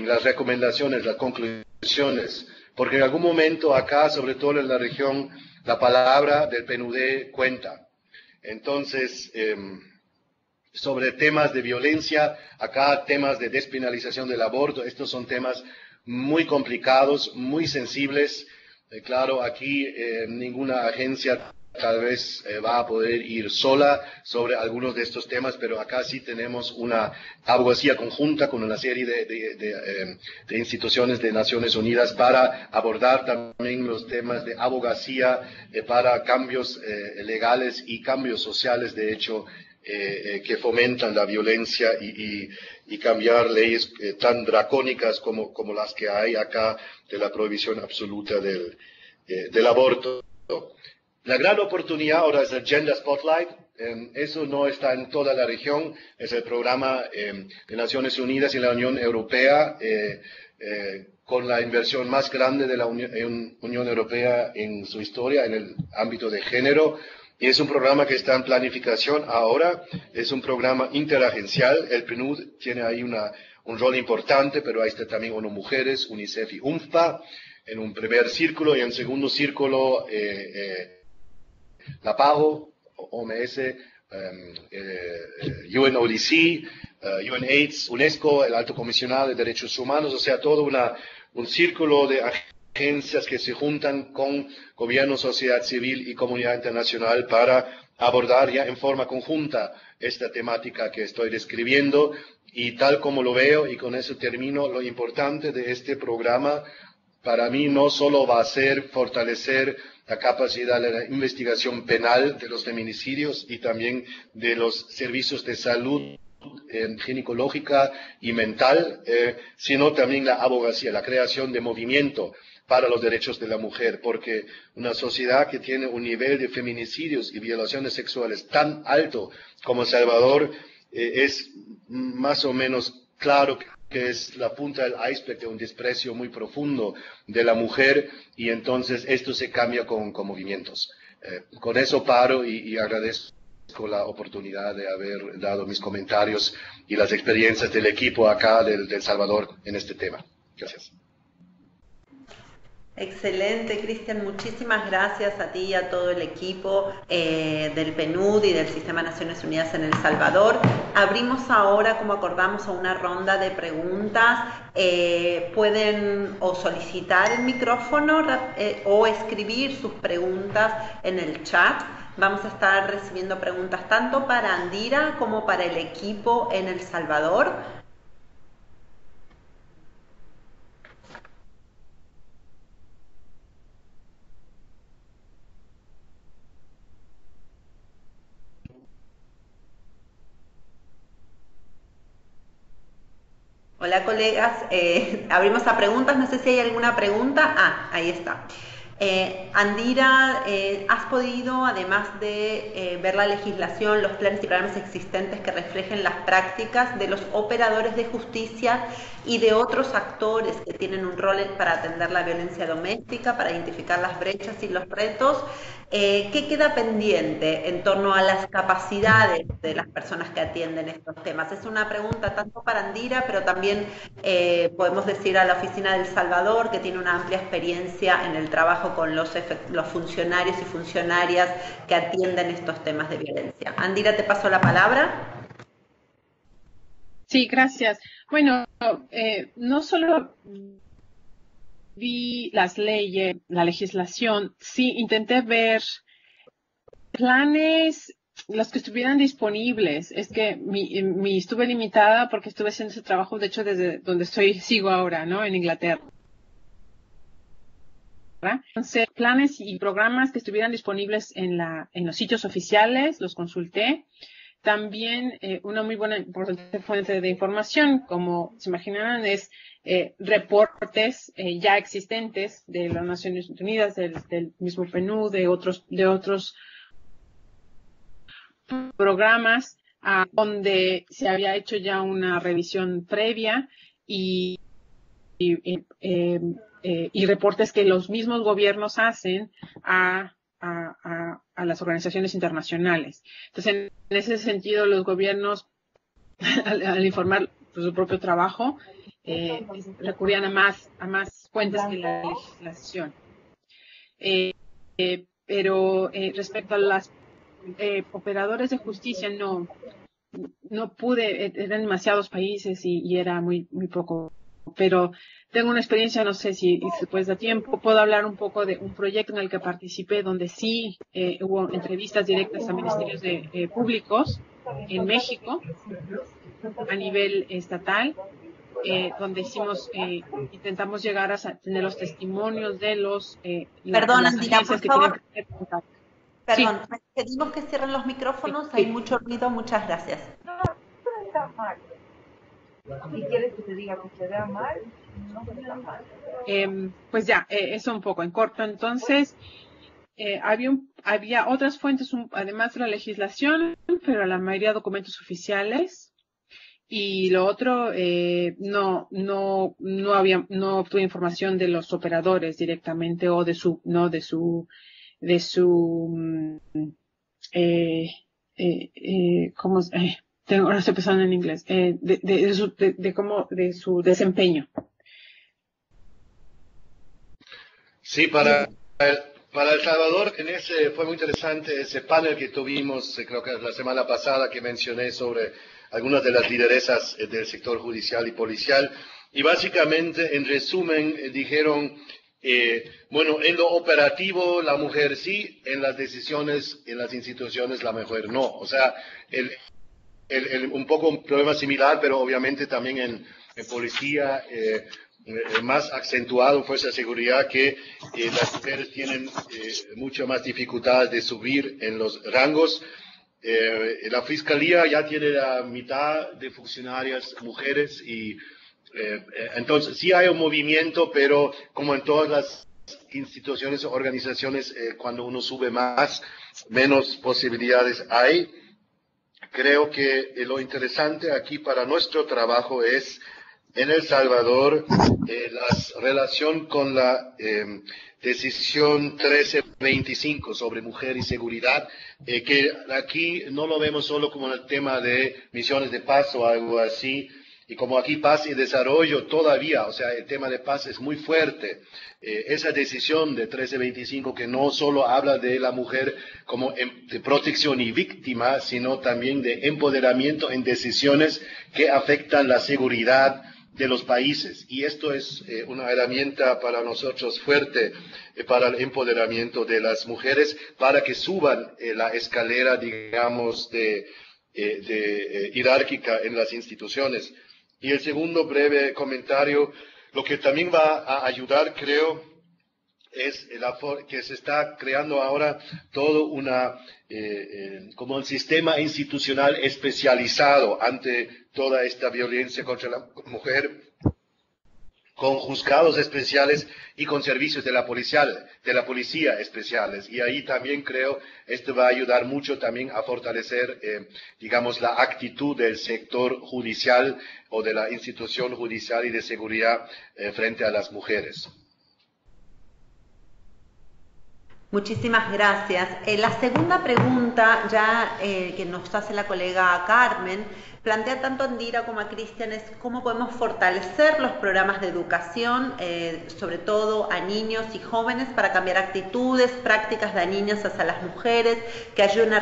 las recomendaciones, las conclusiones, porque en algún momento acá, sobre todo en la región, la palabra del PNUD cuenta. Entonces, sobre temas de violencia, acá temas de despenalización del aborto, estos son temas muy complicados, muy sensibles. Claro, aquí ninguna agencia tal vez va a poder ir sola sobre algunos de estos temas, pero acá sí tenemos una abogacía conjunta con una serie de instituciones de Naciones Unidas para abordar también los temas de abogacía para cambios legales y cambios sociales, de hecho, que fomentan la violencia y cambiar leyes tan dracónicas como las que hay acá de la prohibición absoluta del aborto. La gran oportunidad ahora es el Gender Spotlight. Eso no está en toda la región. Es el programa de Naciones Unidas y la Unión Europea con la inversión más grande de la Unión Europea en su historia en el ámbito de género. Y es un programa que está en planificación ahora. Es un programa interagencial. El PNUD tiene ahí un rol importante, pero ahí está también ONU Mujeres, UNICEF y UNFPA en un primer círculo, y en segundo círculo la PAHO, OMS, UNODC, UNAIDS, UNESCO, el Alto Comisionado de Derechos Humanos, o sea, todo un círculo de agencias que se juntan con gobierno, sociedad civil y comunidad internacional para abordar ya en forma conjunta esta temática que estoy describiendo. Y tal como lo veo, y con eso termino, lo importante de este programa para mí no solo va a ser fortalecer la capacidad de la investigación penal de los feminicidios y también de los servicios de salud ginecológica y mental, sino también la abogacía, la creación de movimiento para los derechos de la mujer, porque una sociedad que tiene un nivel de feminicidios y violaciones sexuales tan alto como El Salvador, es más o menos claro que es la punta del iceberg de un desprecio muy profundo de la mujer, y entonces esto se cambia con movimientos. Con eso paro y agradezco la oportunidad de haber dado mis comentarios y las experiencias del equipo acá del Salvador en este tema. Gracias. Excelente, Cristian. Muchísimas gracias a ti y a todo el equipo del PNUD y del Sistema de Naciones Unidas en El Salvador. Abrimos ahora, como acordamos, a una ronda de preguntas. Pueden o solicitar el micrófono o escribir sus preguntas en el chat. Vamos a estar recibiendo preguntas tanto para Andira como para el equipo en El Salvador. Hola colegas, abrimos a preguntas, no sé si hay alguna pregunta. Ahí está. Andira, ¿has podido, además de ver la legislación, los planes y programas existentes que reflejen las prácticas de los operadores de justicia y de otros actores que tienen un rol para atender la violencia doméstica, para identificar las brechas y los retos? ¿Qué queda pendiente en torno a las capacidades de las personas que atienden estos temas? Es una pregunta tanto para Andira, pero también podemos decir a la Oficina del Salvador, que tiene una amplia experiencia en el trabajo con los funcionarios y funcionarias que atienden estos temas de violencia. Andira, te paso la palabra. Sí, gracias. Bueno, no solo vi las leyes, la legislación, sí intenté ver planes, los que estuvieran disponibles. Es que estuve limitada porque estuve haciendo ese trabajo, de hecho, desde donde sigo ahora, ¿no? En Inglaterra. Entonces, planes y programas que estuvieran disponibles en los sitios oficiales, los consulté. También una muy buena importante fuente de información, como se imaginarán, es reportes ya existentes de las Naciones Unidas, del mismo PNUD, de otros programas donde se había hecho ya una revisión previa y reportes que los mismos gobiernos hacen a las organizaciones internacionales. Entonces, en ese sentido, los gobiernos, al informar su propio trabajo, recurrían a más fuentes que la legislación. Pero respecto a las operadores de justicia, no pude, eran demasiados países y era muy poco pero tengo una experiencia, no sé si después da tiempo, puedo hablar un poco de un proyecto en el que participé, donde sí hubo entrevistas directas a ministerios públicos en México, a nivel estatal, donde intentamos llegar a tener los testimonios de Perdón, las Andina, agencias por que favor. tienen que contacto. Perdón, Sí. pedimos que cierren los micrófonos, Sí. hay mucho ruido, muchas gracias. No está mal. Si quieres que te diga que se vea mal, no está mal. Pues ya, eso un poco en corto. Entonces, había otras fuentes, además de la legislación, pero la mayoría de documentos oficiales. Y lo otro, no obtuve información de los operadores directamente o ¿cómo? Ahora estoy pensando en inglés, de su desempeño. Sí, para El Salvador, fue muy interesante ese panel que tuvimos, creo que la semana pasada, que mencioné sobre algunas de las lideresas del sector judicial y policial. Y básicamente, en resumen, dijeron, bueno, en lo operativo la mujer sí, en las decisiones, en las instituciones la mujer no. O sea, un poco un problema similar, pero obviamente también en policía, más acentuado en fuerza de seguridad, que las mujeres tienen mucha más dificultad de subir en los rangos. La fiscalía ya tiene la mitad de funcionarias mujeres y entonces sí hay un movimiento, pero como en todas las instituciones o organizaciones, cuando uno sube más, menos posibilidades hay. Creo que lo interesante aquí para nuestro trabajo es en El Salvador la relación con la decisión 1325 sobre mujer y seguridad, que aquí no lo vemos solo como el tema de misiones de paz o algo así, y como aquí paz y desarrollo todavía, o sea, el tema de paz es muy fuerte. Esa decisión de 1325 que no solo habla de la mujer como de protección y víctima, sino también de empoderamiento en decisiones que afectan la seguridad de los países. Y esto es una herramienta para nosotros fuerte para el empoderamiento de las mujeres, para que suban la escalera, digamos, jerárquica en las instituciones. Y el segundo breve comentario, lo que también va a ayudar, creo, es que se está creando ahora todo como un sistema institucional especializado ante toda esta violencia contra la mujer, con juzgados especiales y con servicios de la policía especiales. Y ahí también creo esto va a ayudar mucho también a fortalecer, digamos, la actitud del sector judicial o de la institución judicial y de seguridad frente a las mujeres. Muchísimas gracias. La segunda pregunta, ya que nos hace la colega Carmen, plantea tanto a Andira como a Cristian, es cómo podemos fortalecer los programas de educación, sobre todo a niños y jóvenes, para cambiar actitudes, prácticas dañinas hacia las mujeres, que ayuden a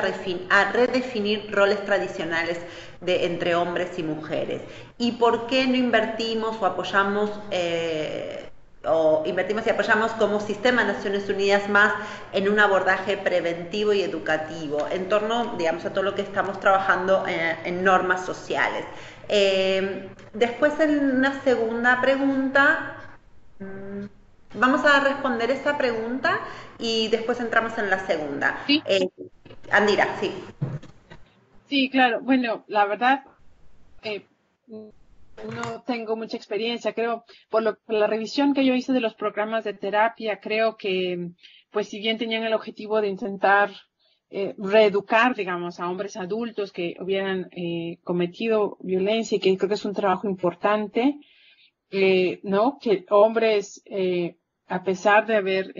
redefinir roles tradicionales entre hombres y mujeres. ¿Y por qué no invertimos o apoyamos y apoyamos como Sistema de Naciones Unidas más en un abordaje preventivo y educativo en torno, digamos, a todo lo que estamos trabajando en normas sociales? Después, en una segunda pregunta, vamos a responder esa pregunta y después entramos en la segunda. ¿Sí? Andira, sí. Sí, claro. Bueno, la verdad, no tengo mucha experiencia, creo, por la revisión que yo hice de los programas de terapia, creo que, pues si bien tenían el objetivo de intentar reeducar, digamos, a hombres adultos que hubieran cometido violencia, y que creo que es un trabajo importante, ¿no? Que hombres, a pesar de haber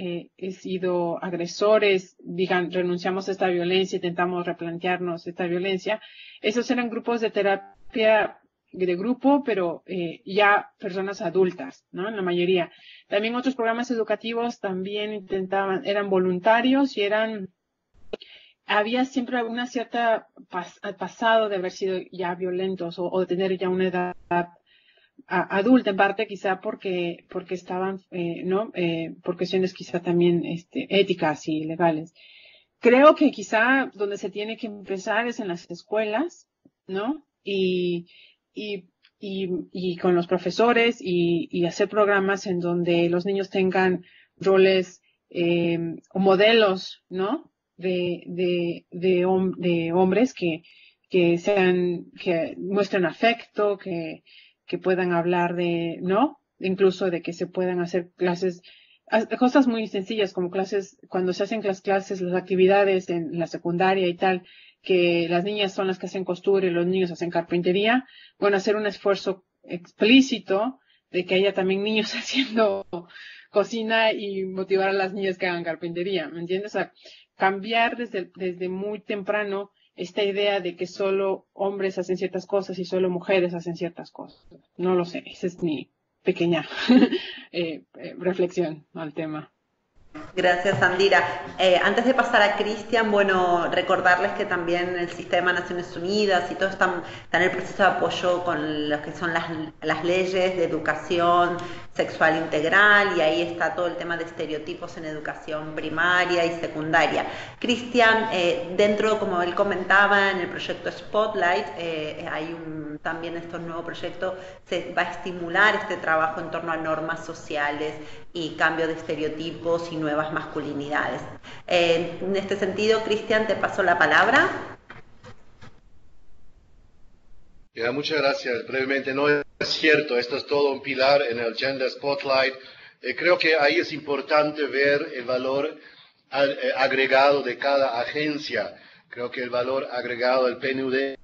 sido agresores, digan, renunciamos a esta violencia, intentamos replantearnos esta violencia. Esos eran grupos de terapia de grupo, pero ya personas adultas, ¿no? En la mayoría. También otros programas educativos también eran voluntarios y había siempre una cierta pasado de haber sido ya violentos o de tener ya una edad adulta, en parte quizá porque estaban, ¿no? Por cuestiones quizá también éticas y legales. Creo que quizá donde se tiene que empezar es en las escuelas, ¿no? Y con los profesores y hacer programas en donde los niños tengan roles o modelos, ¿no? De hombres que muestren afecto, que puedan hablar ¿no? Incluso de que se puedan hacer clases, cosas muy sencillas como clases, cuando se hacen las clases, las actividades en la secundaria y tal, que las niñas son las que hacen costura y los niños hacen carpintería, bueno, hacer un esfuerzo explícito de que haya también niños haciendo cocina y motivar a las niñas que hagan carpintería, ¿me entiendes? O sea, cambiar desde muy temprano esta idea de que solo hombres hacen ciertas cosas y solo mujeres hacen ciertas cosas. No lo sé, esa es mi pequeña reflexión al tema. Gracias, Andira. Antes de pasar a Cristian, bueno, recordarles que también el Sistema de Naciones Unidas y todo está en el proceso de apoyo con lo que son las leyes de educación sexual integral, y ahí está todo el tema de estereotipos en educación primaria y secundaria. Cristian, dentro, como él comentaba, en el proyecto Spotlight, hay también estos nuevos proyectos, se va a estimular este trabajo en torno a normas sociales y cambio de estereotipos y nuevas masculinidades. En este sentido, Cristian, te paso la palabra. Muchas gracias. Brevemente, no es cierto, esto es todo un pilar en el Gender Spotlight. Creo que ahí es importante ver el valor agregado de cada agencia. Creo que el valor agregado del PNUD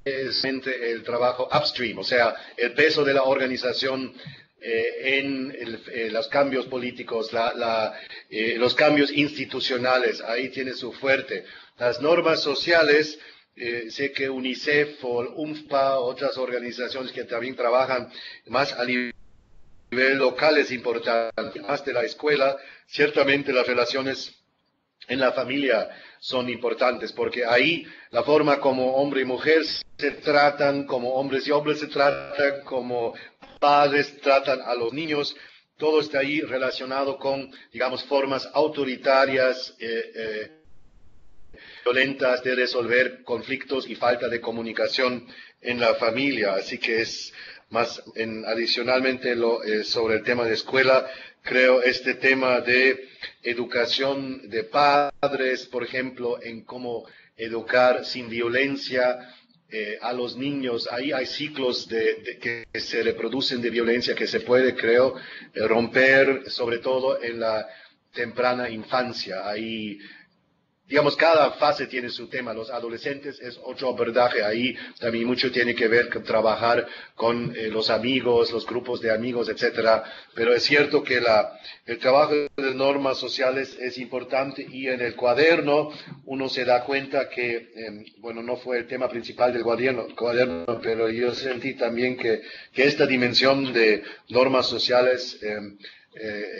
es el trabajo upstream, o sea, el peso de la organización en los cambios políticos, los cambios institucionales, ahí tiene su fuerte. Las normas sociales, sé que UNICEF o UNFPA, otras organizaciones que también trabajan más a nivel local es importante, más de la escuela, ciertamente las relaciones en la familia son importantes, porque ahí la forma como hombre y mujer se tratan, como hombres y hombres se tratan, como padres tratan a los niños, todo está ahí relacionado con, digamos, formas autoritarias, violentas de resolver conflictos y falta de comunicación en la familia. Así que es más, adicionalmente sobre el tema de escuela, creo este tema de educación de padres, por ejemplo, en cómo educar sin violencia a los niños. Ahí hay ciclos que se reproducen de violencia que se puede, creo, romper, sobre todo en la temprana infancia. Ahí, digamos, cada fase tiene su tema. Los adolescentes es otro abordaje. Ahí también mucho tiene que ver con trabajar con los amigos, los grupos de amigos, etcétera. Pero es cierto que el trabajo de normas sociales es importante, y en el cuaderno uno se da cuenta que, bueno, no fue el tema principal del cuaderno, pero yo sentí también que esta dimensión de normas sociales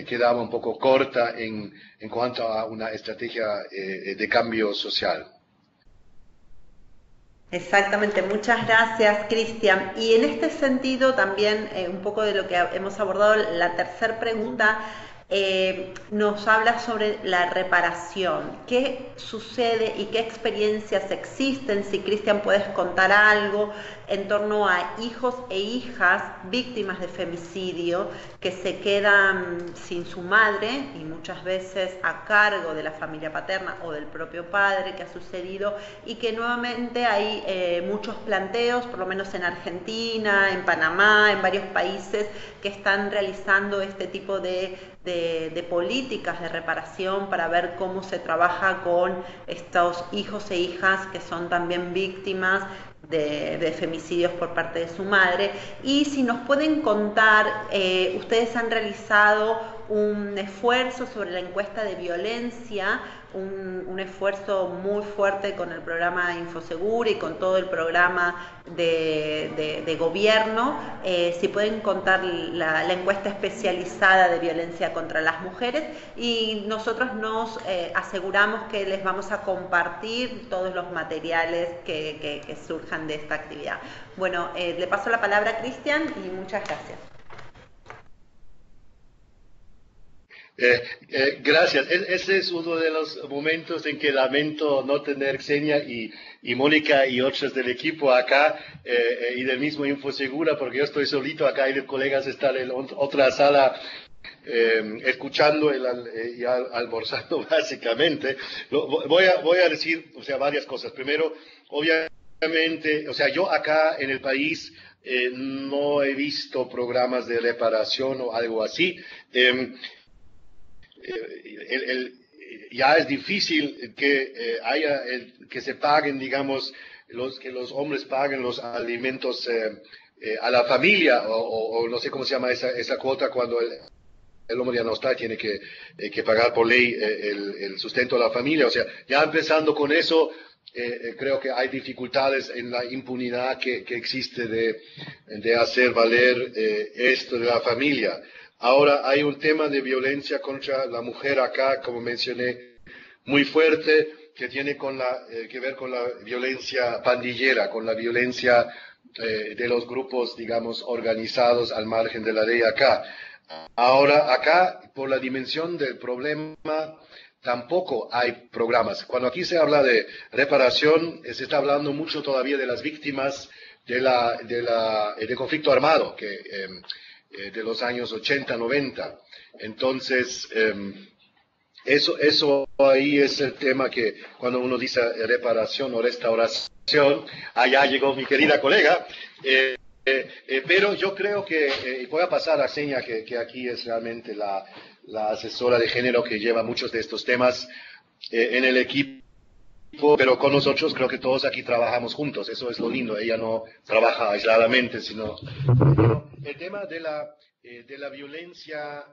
quedaba un poco corta en cuanto a una estrategia de cambio social. Exactamente, muchas gracias, Cristian. Y en este sentido también un poco de lo que hemos abordado, la tercera pregunta nos habla sobre la reparación. ¿Qué sucede y qué experiencias existen? Si, Cristian, puedes contar algo en torno a hijos e hijas víctimas de femicidio que se quedan sin su madre y muchas veces a cargo de la familia paterna o del propio padre, que ha sucedido, y que nuevamente hay muchos planteos, por lo menos en Argentina, en Panamá, en varios países, que están realizando este tipo de políticas de reparación para ver cómo se trabaja con estos hijos e hijas que son también víctimas de femicidios por parte de su madre. Y si nos pueden contar, ustedes han realizado un esfuerzo sobre la encuesta de violencia un esfuerzo muy fuerte con el programa Infosegura y con todo el programa de gobierno. Si pueden contar la encuesta especializada de violencia contra las mujeres, y nosotros nos aseguramos que les vamos a compartir todos los materiales que surjan de esta actividad. Bueno, le paso la palabra a Cristian y muchas gracias. Gracias. Ese es uno de los momentos en que lamento no tener Xenia y Mónica y otros del equipo acá y del mismo Infosegura, porque yo estoy solito acá y los colegas están en otra sala escuchando y almorzando básicamente. Voy a decir, o sea, varias cosas. Primero, obviamente, o sea, yo acá en el país no he visto programas de reparación o algo así. Ya es difícil que que se paguen, digamos, que los hombres paguen los alimentos a la familia, o no sé cómo se llama esa cuota cuando el hombre ya no está, tiene que pagar por ley el sustento de la familia. O sea, ya empezando con eso, creo que hay dificultades en la impunidad que existe de hacer valer esto de la familia. Ahora hay un tema de violencia contra la mujer acá, como mencioné, muy fuerte, que tiene que ver con la violencia pandillera, con la violencia de los grupos, digamos, organizados al margen de la ley acá. Ahora, acá, por la dimensión del problema, tampoco hay programas. Cuando aquí se habla de reparación, se está hablando mucho todavía de las víctimas del conflicto armado, de los años 80, 90. Entonces, eso ahí es el tema que cuando uno dice reparación o restauración, allá llegó mi querida colega, pero yo creo que, voy a pasar a Xenia, que aquí es realmente la asesora de género que lleva muchos de estos temas en el equipo, pero con nosotros creo que todos aquí trabajamos juntos, eso es lo lindo, ella no trabaja aisladamente, sino el tema de la violencia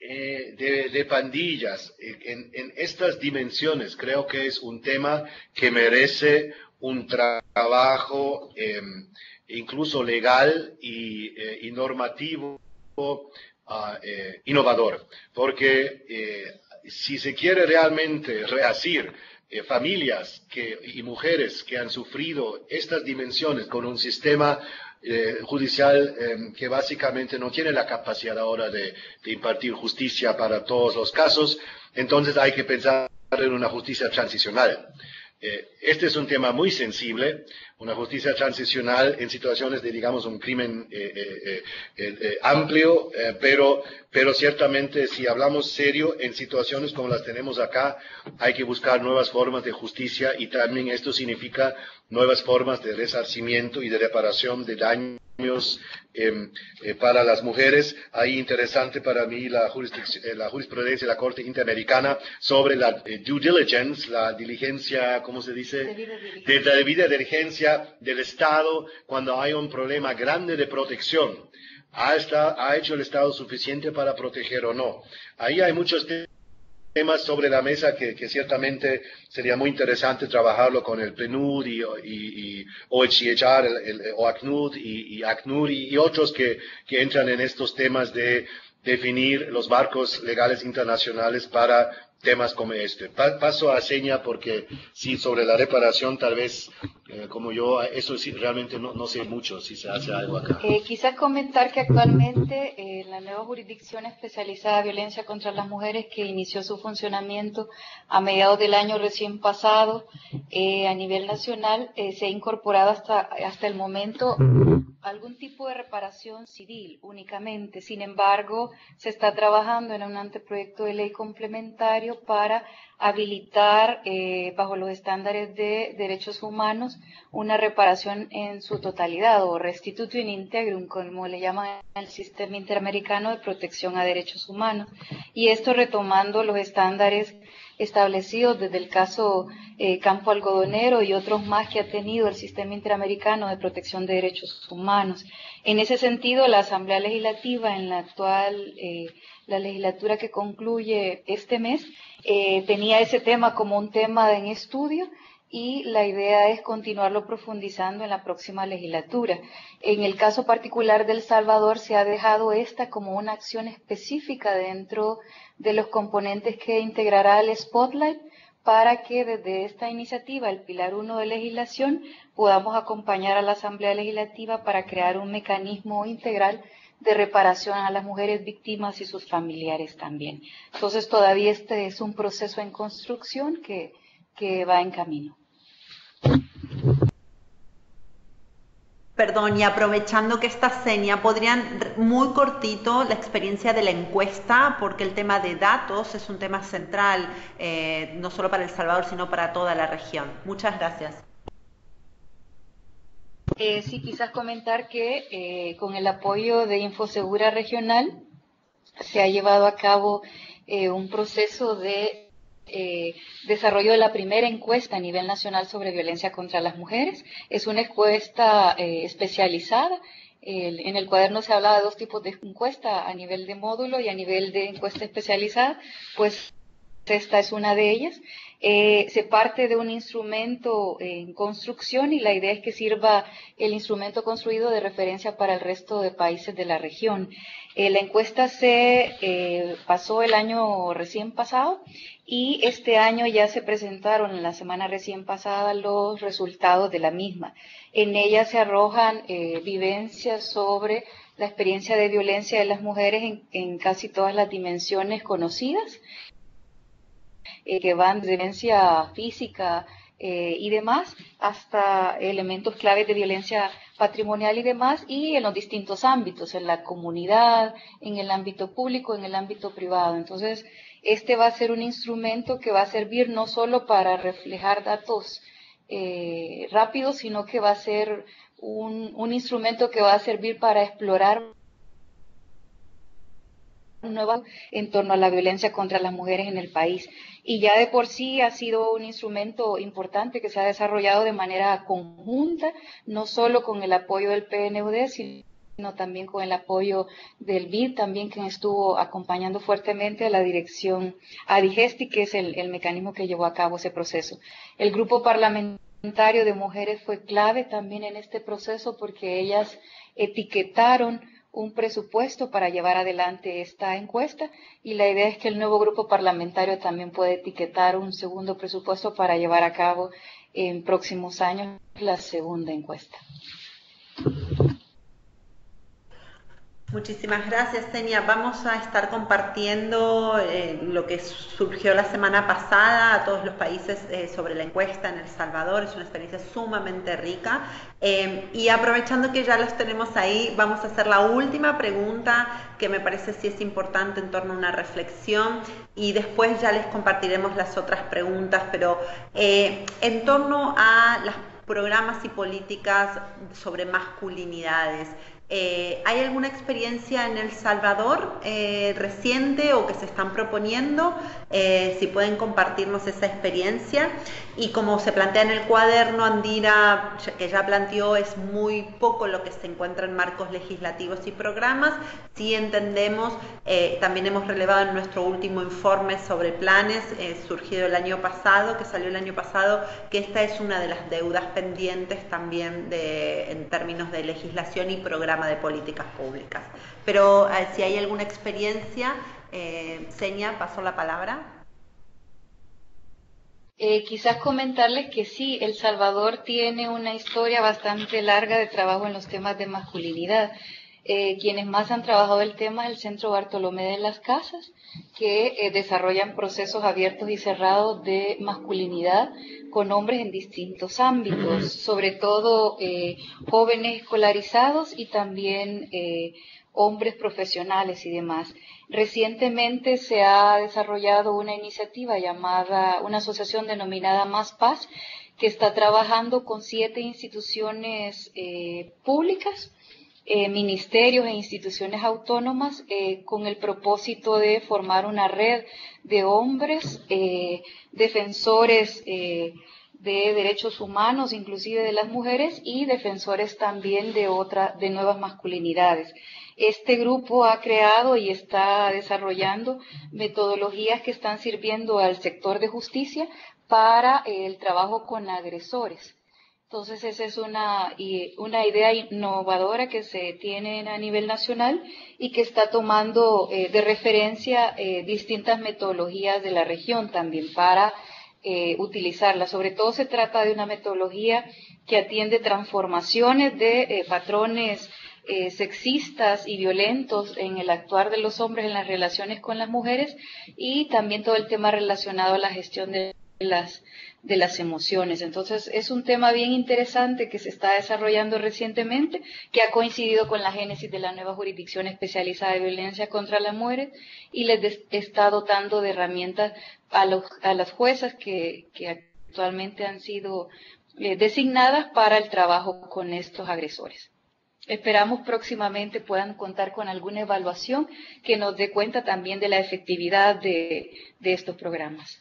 de pandillas en estas dimensiones. Creo que es un tema que merece un trabajo incluso legal y normativo innovador, porque si se quiere realmente rehacer familias y mujeres que han sufrido estas dimensiones con un sistema judicial que básicamente no tiene la capacidad ahora de impartir justicia para todos los casos, entonces hay que pensar en una justicia transicional. Este es un tema muy sensible, una justicia transicional en situaciones de, digamos, un crimen amplio, pero ciertamente si hablamos serio en situaciones como las tenemos acá, hay que buscar nuevas formas de justicia, y también esto significa nuevas formas de resarcimiento y de reparación de daños para las mujeres. Ahí interesante para mí la jurisprudencia de la Corte Interamericana sobre la due diligence, la diligencia, ¿cómo se dice? De la debida diligencia del Estado cuando hay un problema grande de protección. ¿Ha hecho el Estado suficiente para proteger o no? Ahí hay muchos temas sobre la mesa que ciertamente sería muy interesante trabajarlo con el PNUD y OHCHR, o ACNUD y ACNUR y otros que entran en estos temas de definir los marcos legales internacionales para temas como este. Paso a Xenia, porque sí, sobre la reparación tal vez, como yo, eso sí realmente no sé mucho si se hace algo acá. Quizás comentar que actualmente la nueva jurisdicción especializada de violencia contra las mujeres, que inició su funcionamiento a mediados del año recién pasado, a nivel nacional, se ha incorporado hasta el momento algún tipo de reparación civil únicamente. Sin embargo, se está trabajando en un anteproyecto de ley complementario para habilitar, bajo los estándares de derechos humanos, una reparación en su totalidad, o restitutio in integrum, como le llaman el Sistema Interamericano de Protección a Derechos Humanos. Y esto retomando los estándares establecidos desde el caso Campo Algodonero y otros más que ha tenido el Sistema Interamericano de Protección de Derechos Humanos. En ese sentido, la Asamblea Legislativa en la actual, la legislatura que concluye este mes, tenía ese tema como un tema en estudio, y la idea es continuarlo profundizando en la próxima legislatura. En el caso particular de El Salvador se ha dejado esta como una acción específica dentro de los componentes que integrará el Spotlight, para que desde esta iniciativa, el Pilar 1 de legislación, podamos acompañar a la Asamblea Legislativa para crear un mecanismo integral de reparación a las mujeres víctimas y sus familiares también. Entonces todavía este es un proceso en construcción que va en camino. Perdón, y aprovechando que está Senia, podrían muy cortito la experiencia de la encuesta, porque el tema de datos es un tema central, no solo para El Salvador, sino para toda la región. Muchas gracias. Sí, quizás comentar que con el apoyo de Infosegura Regional se ha llevado a cabo un proceso de desarrollo de la primera encuesta a nivel nacional sobre violencia contra las mujeres. Es una encuesta especializada. En el cuaderno se habla de dos tipos de encuesta, a nivel de módulo y a nivel de encuesta especializada, pues esta es una de ellas. Se parte de un instrumento en construcción y la idea es que sirva el instrumento construido de referencia para el resto de países de la región. La encuesta se pasó el año recién pasado y este año ya se presentaron en la semana recién pasada los resultados de la misma. En ella se arrojan vivencias sobre la experiencia de violencia de las mujeres en casi todas las dimensiones conocidas, que van de violencia física y demás, hasta elementos claves de violencia patrimonial y demás, y en los distintos ámbitos, en la comunidad, en el ámbito público, en el ámbito privado. Entonces, este va a ser un instrumento que va a servir no solo para reflejar datos rápidos, sino que va a ser un instrumento que va a servir para explorar nueva en torno a la violencia contra las mujeres en el país. Y ya de por sí ha sido un instrumento importante que se ha desarrollado de manera conjunta, no solo con el apoyo del PNUD, sino también con el apoyo del BID, también quien estuvo acompañando fuertemente a la dirección ADIGESTI, que es el mecanismo que llevó a cabo ese proceso. El grupo parlamentario de mujeres fue clave también en este proceso porque ellas etiquetaron un presupuesto para llevar adelante esta encuesta y la idea es que el nuevo grupo parlamentario también puede etiquetar un segundo presupuesto para llevar a cabo en próximos años la segunda encuesta. Muchísimas gracias, Senia. Vamos a estar compartiendo lo que surgió la semana pasada a todos los países sobre la encuesta en El Salvador. Es una experiencia sumamente rica. Y aprovechando que ya los tenemos ahí, vamos a hacer la última pregunta que me parece sí es importante en torno a una reflexión y después ya les compartiremos las otras preguntas, pero en torno a los programas y políticas sobre masculinidades. ¿Hay alguna experiencia en El Salvador reciente o que se están proponiendo? Si pueden compartirnos esa experiencia. Y como se plantea en el cuaderno, Andira, que ya planteó, es muy poco lo que se encuentra en marcos legislativos y programas. Sí entendemos, también hemos relevado en nuestro último informe sobre planes, surgido el año pasado, que salió el año pasado, que esta es una de las deudas pendientes también en términos de legislación y programa de políticas públicas. Pero si hay alguna experiencia, Senia, paso la palabra. Quizás comentarles que sí, El Salvador tiene una historia bastante larga de trabajo en los temas de masculinidad. Quienes más han trabajado el tema es el Centro Bartolomé de las Casas, que desarrollan procesos abiertos y cerrados de masculinidad con hombres en distintos ámbitos, sobre todo jóvenes escolarizados y también hombres profesionales y demás. Recientemente se ha desarrollado una iniciativa llamada, una asociación denominada Más Paz, que está trabajando con 7 instituciones públicas ministerios e instituciones autónomas con el propósito de formar una red de hombres defensores de derechos humanos, inclusive de las mujeres, y defensores también de nuevas masculinidades. Este grupo ha creado y está desarrollando metodologías que están sirviendo al sector de justicia para el trabajo con agresores. Entonces, esa es una idea innovadora que se tiene a nivel nacional y que está tomando de referencia distintas metodologías de la región también para utilizarla. Sobre todo se trata de una metodología que atiende transformaciones de patrones sexistas y violentos en el actuar de los hombres en las relaciones con las mujeres, y también todo el tema relacionado a la gestión de las emociones. Entonces, es un tema bien interesante que se está desarrollando recientemente, que ha coincidido con la génesis de la nueva jurisdicción especializada de violencia contra las mujeres, y les está dotando de herramientas a las juezas que actualmente han sido designadas para el trabajo con estos agresores. Esperamos próximamente puedan contar con alguna evaluación que nos dé cuenta también de la efectividad de estos programas.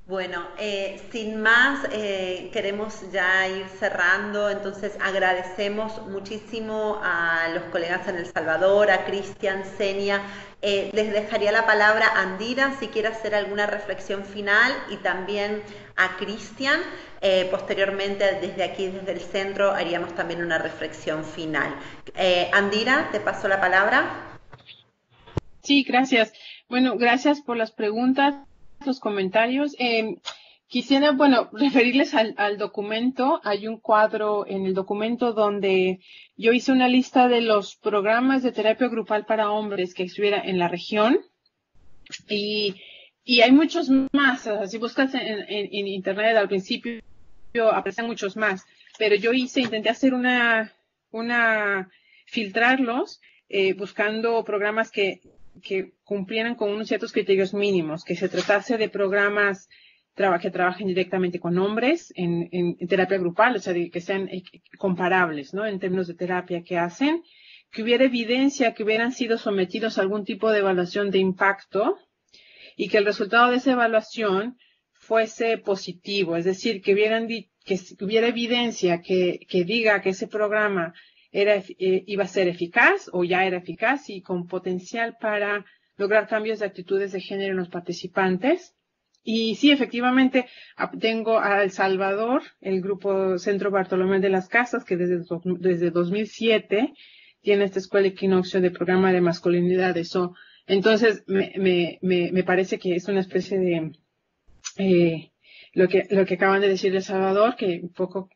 Bueno, sin más, queremos ya ir cerrando, entonces agradecemos muchísimo a los colegas en El Salvador, a Cristian, Senia. Les dejaría la palabra a Andira si quiere hacer alguna reflexión final, y también a Cristian. Posteriormente, desde aquí, desde el centro, haríamos también una reflexión final. Andira, te paso la palabra. Sí, gracias. Bueno, gracias por las preguntas, los comentarios. Quisiera, referirles al documento. Hay un cuadro en el documento donde yo hice una lista de los programas de terapia grupal para hombres que estuviera en la región, y hay muchos más. O sea, si buscas en internet al principio aparecen muchos más, pero yo intenté hacer filtrarlos, buscando programas que cumplieran con unos ciertos criterios mínimos, que se tratase de programas que trabajen directamente con hombres en terapia grupal, o sea, que sean comparables, ¿no? En términos de terapia que hacen, que hubiera evidencia que hubieran sido sometidos a algún tipo de evaluación de impacto y que el resultado de esa evaluación fuese positivo, es decir, que hubiera evidencia que diga que ese programa iba a ser eficaz o ya era eficaz y con potencial para lograr cambios de actitudes de género en los participantes. Y sí, efectivamente, tengo a El Salvador, el grupo Centro Bartolomé de las Casas, que desde 2007 tiene esta escuela equinoccio de programa de masculinidades. Entonces, me parece que es una especie de lo que acaban de decir de El Salvador, que un poco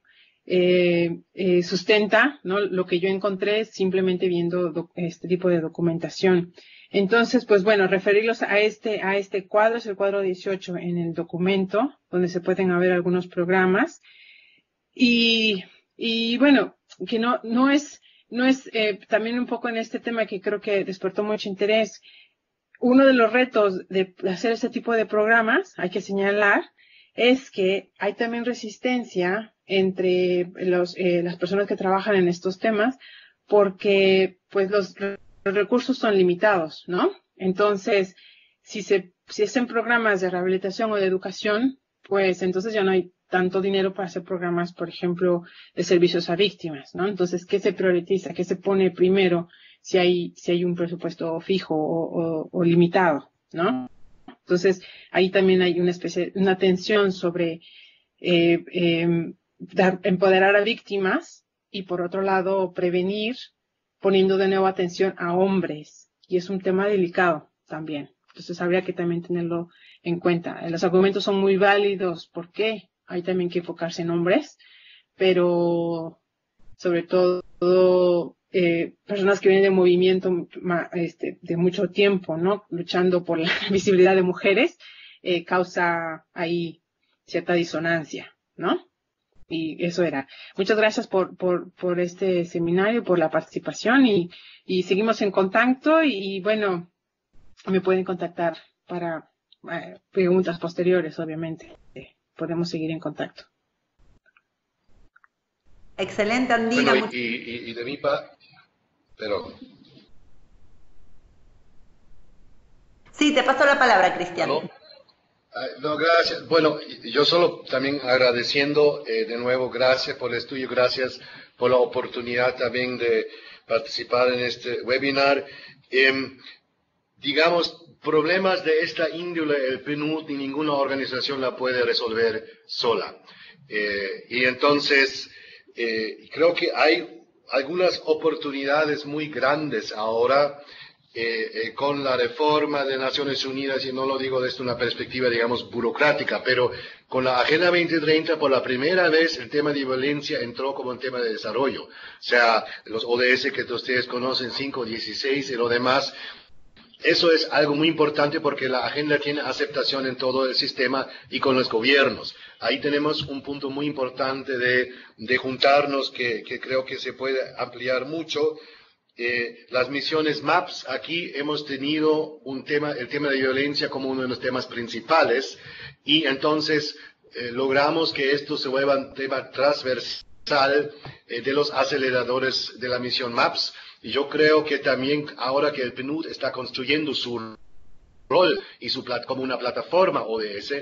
sustenta, ¿no?, lo que yo encontré simplemente viendo este tipo de documentación. Entonces, pues bueno, referirlos a este cuadro, es el cuadro 18 en el documento, donde se pueden ver algunos programas. Y bueno, que no es también un poco en este tema que creo que despertó mucho interés. Uno de los retos de hacer este tipo de programas, hay que señalar, es que hay también resistencia entre las personas que trabajan en estos temas, porque pues los recursos son limitados, ¿no? Entonces, si hacen programas de rehabilitación o de educación, pues entonces ya no hay tanto dinero para hacer programas, por ejemplo, de servicios a víctimas, ¿no? Entonces, ¿qué se prioriza? ¿Qué se pone primero si hay un presupuesto fijo o limitado, ¿no? Entonces, ahí también hay una tensión sobre empoderar a víctimas y, por otro lado, prevenir, poniendo de nuevo atención a hombres. Y es un tema delicado también. Entonces, habría que también tenerlo en cuenta. Los argumentos son muy válidos. ¿Por qué? Hay también que enfocarse en hombres, pero sobre todo personas que vienen de movimiento de mucho tiempo, ¿no?, luchando por la visibilidad de mujeres, causa ahí cierta disonancia, ¿no? Y eso era. Muchas gracias por este seminario, por la participación, y seguimos en contacto, y bueno, me pueden contactar para preguntas posteriores, obviamente. Podemos seguir en contacto. Excelente, Andina. Bueno, y de mi parte, pero... Sí, te paso la palabra, Cristian. ¿Aló? No, gracias. Bueno, yo solo también agradeciendo de nuevo, gracias por el estudio, gracias por la oportunidad también de participar en este webinar. Digamos, problemas de esta índole, el PNUD ni ninguna organización la puede resolver sola. Y entonces, creo que hay algunas oportunidades muy grandes ahora con la reforma de Naciones Unidas, y no lo digo desde una perspectiva, digamos, burocrática, pero con la Agenda 2030, por la primera vez, el tema de violencia entró como un tema de desarrollo. O sea, los ODS que ustedes conocen, 5, 16 y lo demás. Eso es algo muy importante porque la agenda tiene aceptación en todo el sistema y con los gobiernos. Ahí tenemos un punto muy importante de juntarnos que creo que se puede ampliar mucho. Las misiones MAPS, aquí hemos tenido el tema de violencia como uno de los temas principales y entonces logramos que esto se vuelva un tema transversal de los aceleradores de la misión MAPS. Y yo creo que también ahora que el PNUD está construyendo su rol y como una plataforma ODS,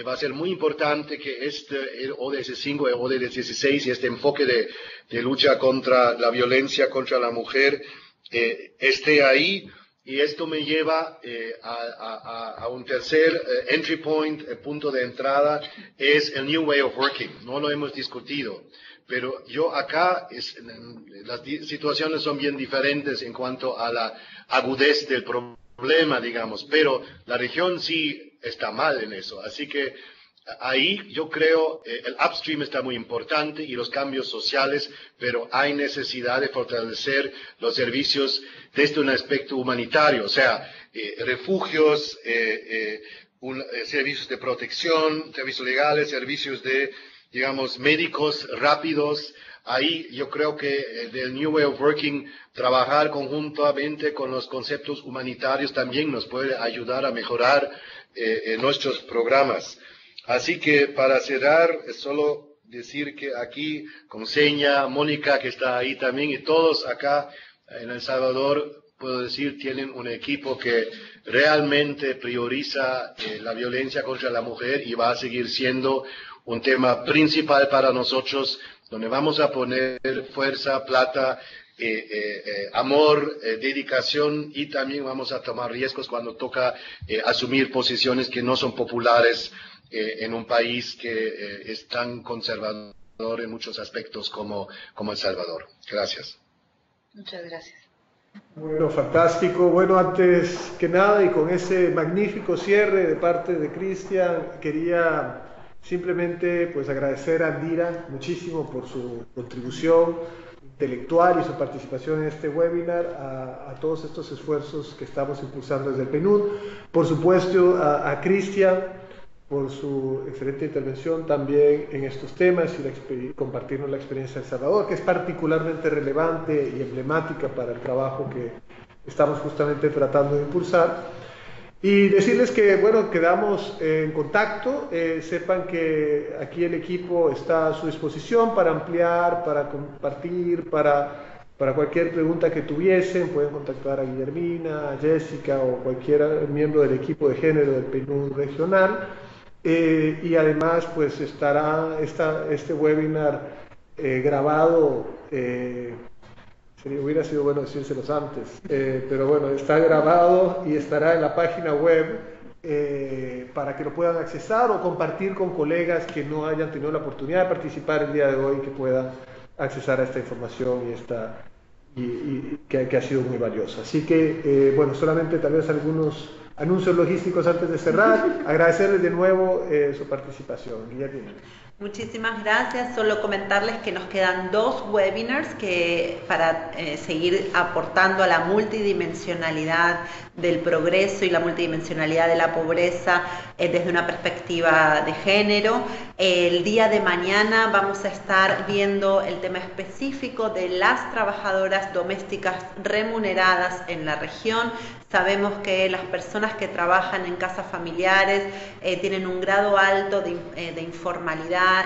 va a ser muy importante que el ODS 5, el ODS 16 y este enfoque de lucha contra la violencia contra la mujer esté ahí. Y esto me lleva a un tercer entry point, punto de entrada, es el New Way of Working. No lo hemos discutido. Pero yo acá, las situaciones son bien diferentes en cuanto a la agudez del problema, digamos, pero la región sí está mal en eso. Así que ahí yo creo el upstream está muy importante y los cambios sociales, pero hay necesidad de fortalecer los servicios desde un aspecto humanitario, o sea, refugios, servicios de protección, servicios legales, servicios de digamos, médicos rápidos. Ahí yo creo que del New Way of Working, trabajar conjuntamente con los conceptos humanitarios también nos puede ayudar a mejorar nuestros programas. Así que para cerrar, solo decir que aquí con Seña, Mónica que está ahí también y todos acá en El Salvador, puedo decir, tienen un equipo que realmente prioriza la violencia contra la mujer y va a seguir siendo un tema principal para nosotros, donde vamos a poner fuerza, plata, amor, dedicación y también vamos a tomar riesgos cuando toca asumir posiciones que no son populares en un país que es tan conservador en muchos aspectos como El Salvador. Gracias. Muchas gracias. Bueno, fantástico. Bueno, antes que nada y con ese magnífico cierre de parte de Cristian, quería simplemente pues agradecer a Andira muchísimo por su contribución intelectual y su participación en este webinar, a todos estos esfuerzos que estamos impulsando desde el PNUD. Por supuesto a Cristian por su excelente intervención también en estos temas y compartirnos la experiencia de El Salvador, que es particularmente relevante y emblemática para el trabajo que estamos justamente tratando de impulsar. Y decirles que, bueno, quedamos en contacto, sepan que aquí el equipo está a su disposición para ampliar, para compartir, para cualquier pregunta que tuviesen, pueden contactar a Guillermina, a Jessica o cualquier miembro del equipo de género del PNUD regional. Y además, pues estará este webinar grabado, hubiera sido bueno decírselos antes, pero bueno, está grabado y estará en la página web para que lo puedan accesar o compartir con colegas que no hayan tenido la oportunidad de participar el día de hoy, que puedan accesar a esta información y que ha sido muy valiosa. Así que, bueno, solamente tal vez algunos anuncios logísticos antes de cerrar. Agradecerles de nuevo su participación. Guillermo. Muchísimas gracias. Solo comentarles que nos quedan 2 webinars para seguir aportando a la multidimensionalidad del progreso y la multidimensionalidad de la pobreza desde una perspectiva de género. El día de mañana vamos a estar viendo el tema específico de las trabajadoras domésticas remuneradas en la región. Sabemos que las personas que trabajan en casas familiares tienen un grado alto de informalidad, desigualdad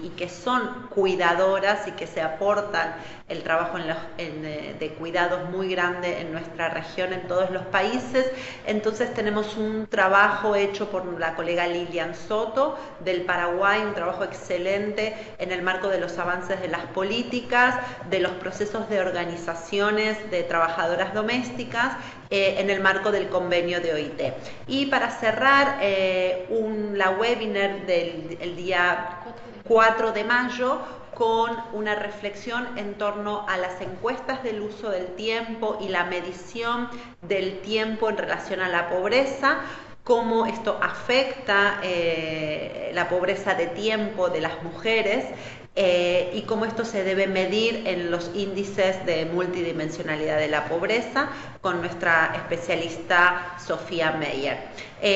y que son cuidadoras y que se aportan el trabajo de cuidados muy grande en nuestra región, en todos los países. Entonces tenemos un trabajo hecho por la colega Lilian Soto del Paraguay, un trabajo excelente en el marco de los avances de las políticas, de los procesos de organizaciones de trabajadoras domésticas, en el marco del convenio de OIT. Y para cerrar, la webinar del día 4 de mayo, con una reflexión en torno a las encuestas del uso del tiempo y la medición del tiempo en relación a la pobreza, cómo esto afecta la pobreza de tiempo de las mujeres y cómo esto se debe medir en los índices de multidimensionalidad de la pobreza con nuestra especialista Sofía Meyer.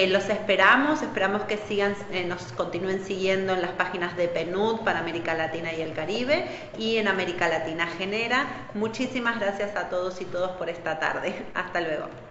Los esperamos que nos continúen siguiendo en las páginas de PNUD para América Latina y el Caribe y en América Latina Genera. Muchísimas gracias a todos y todas por esta tarde. Hasta luego.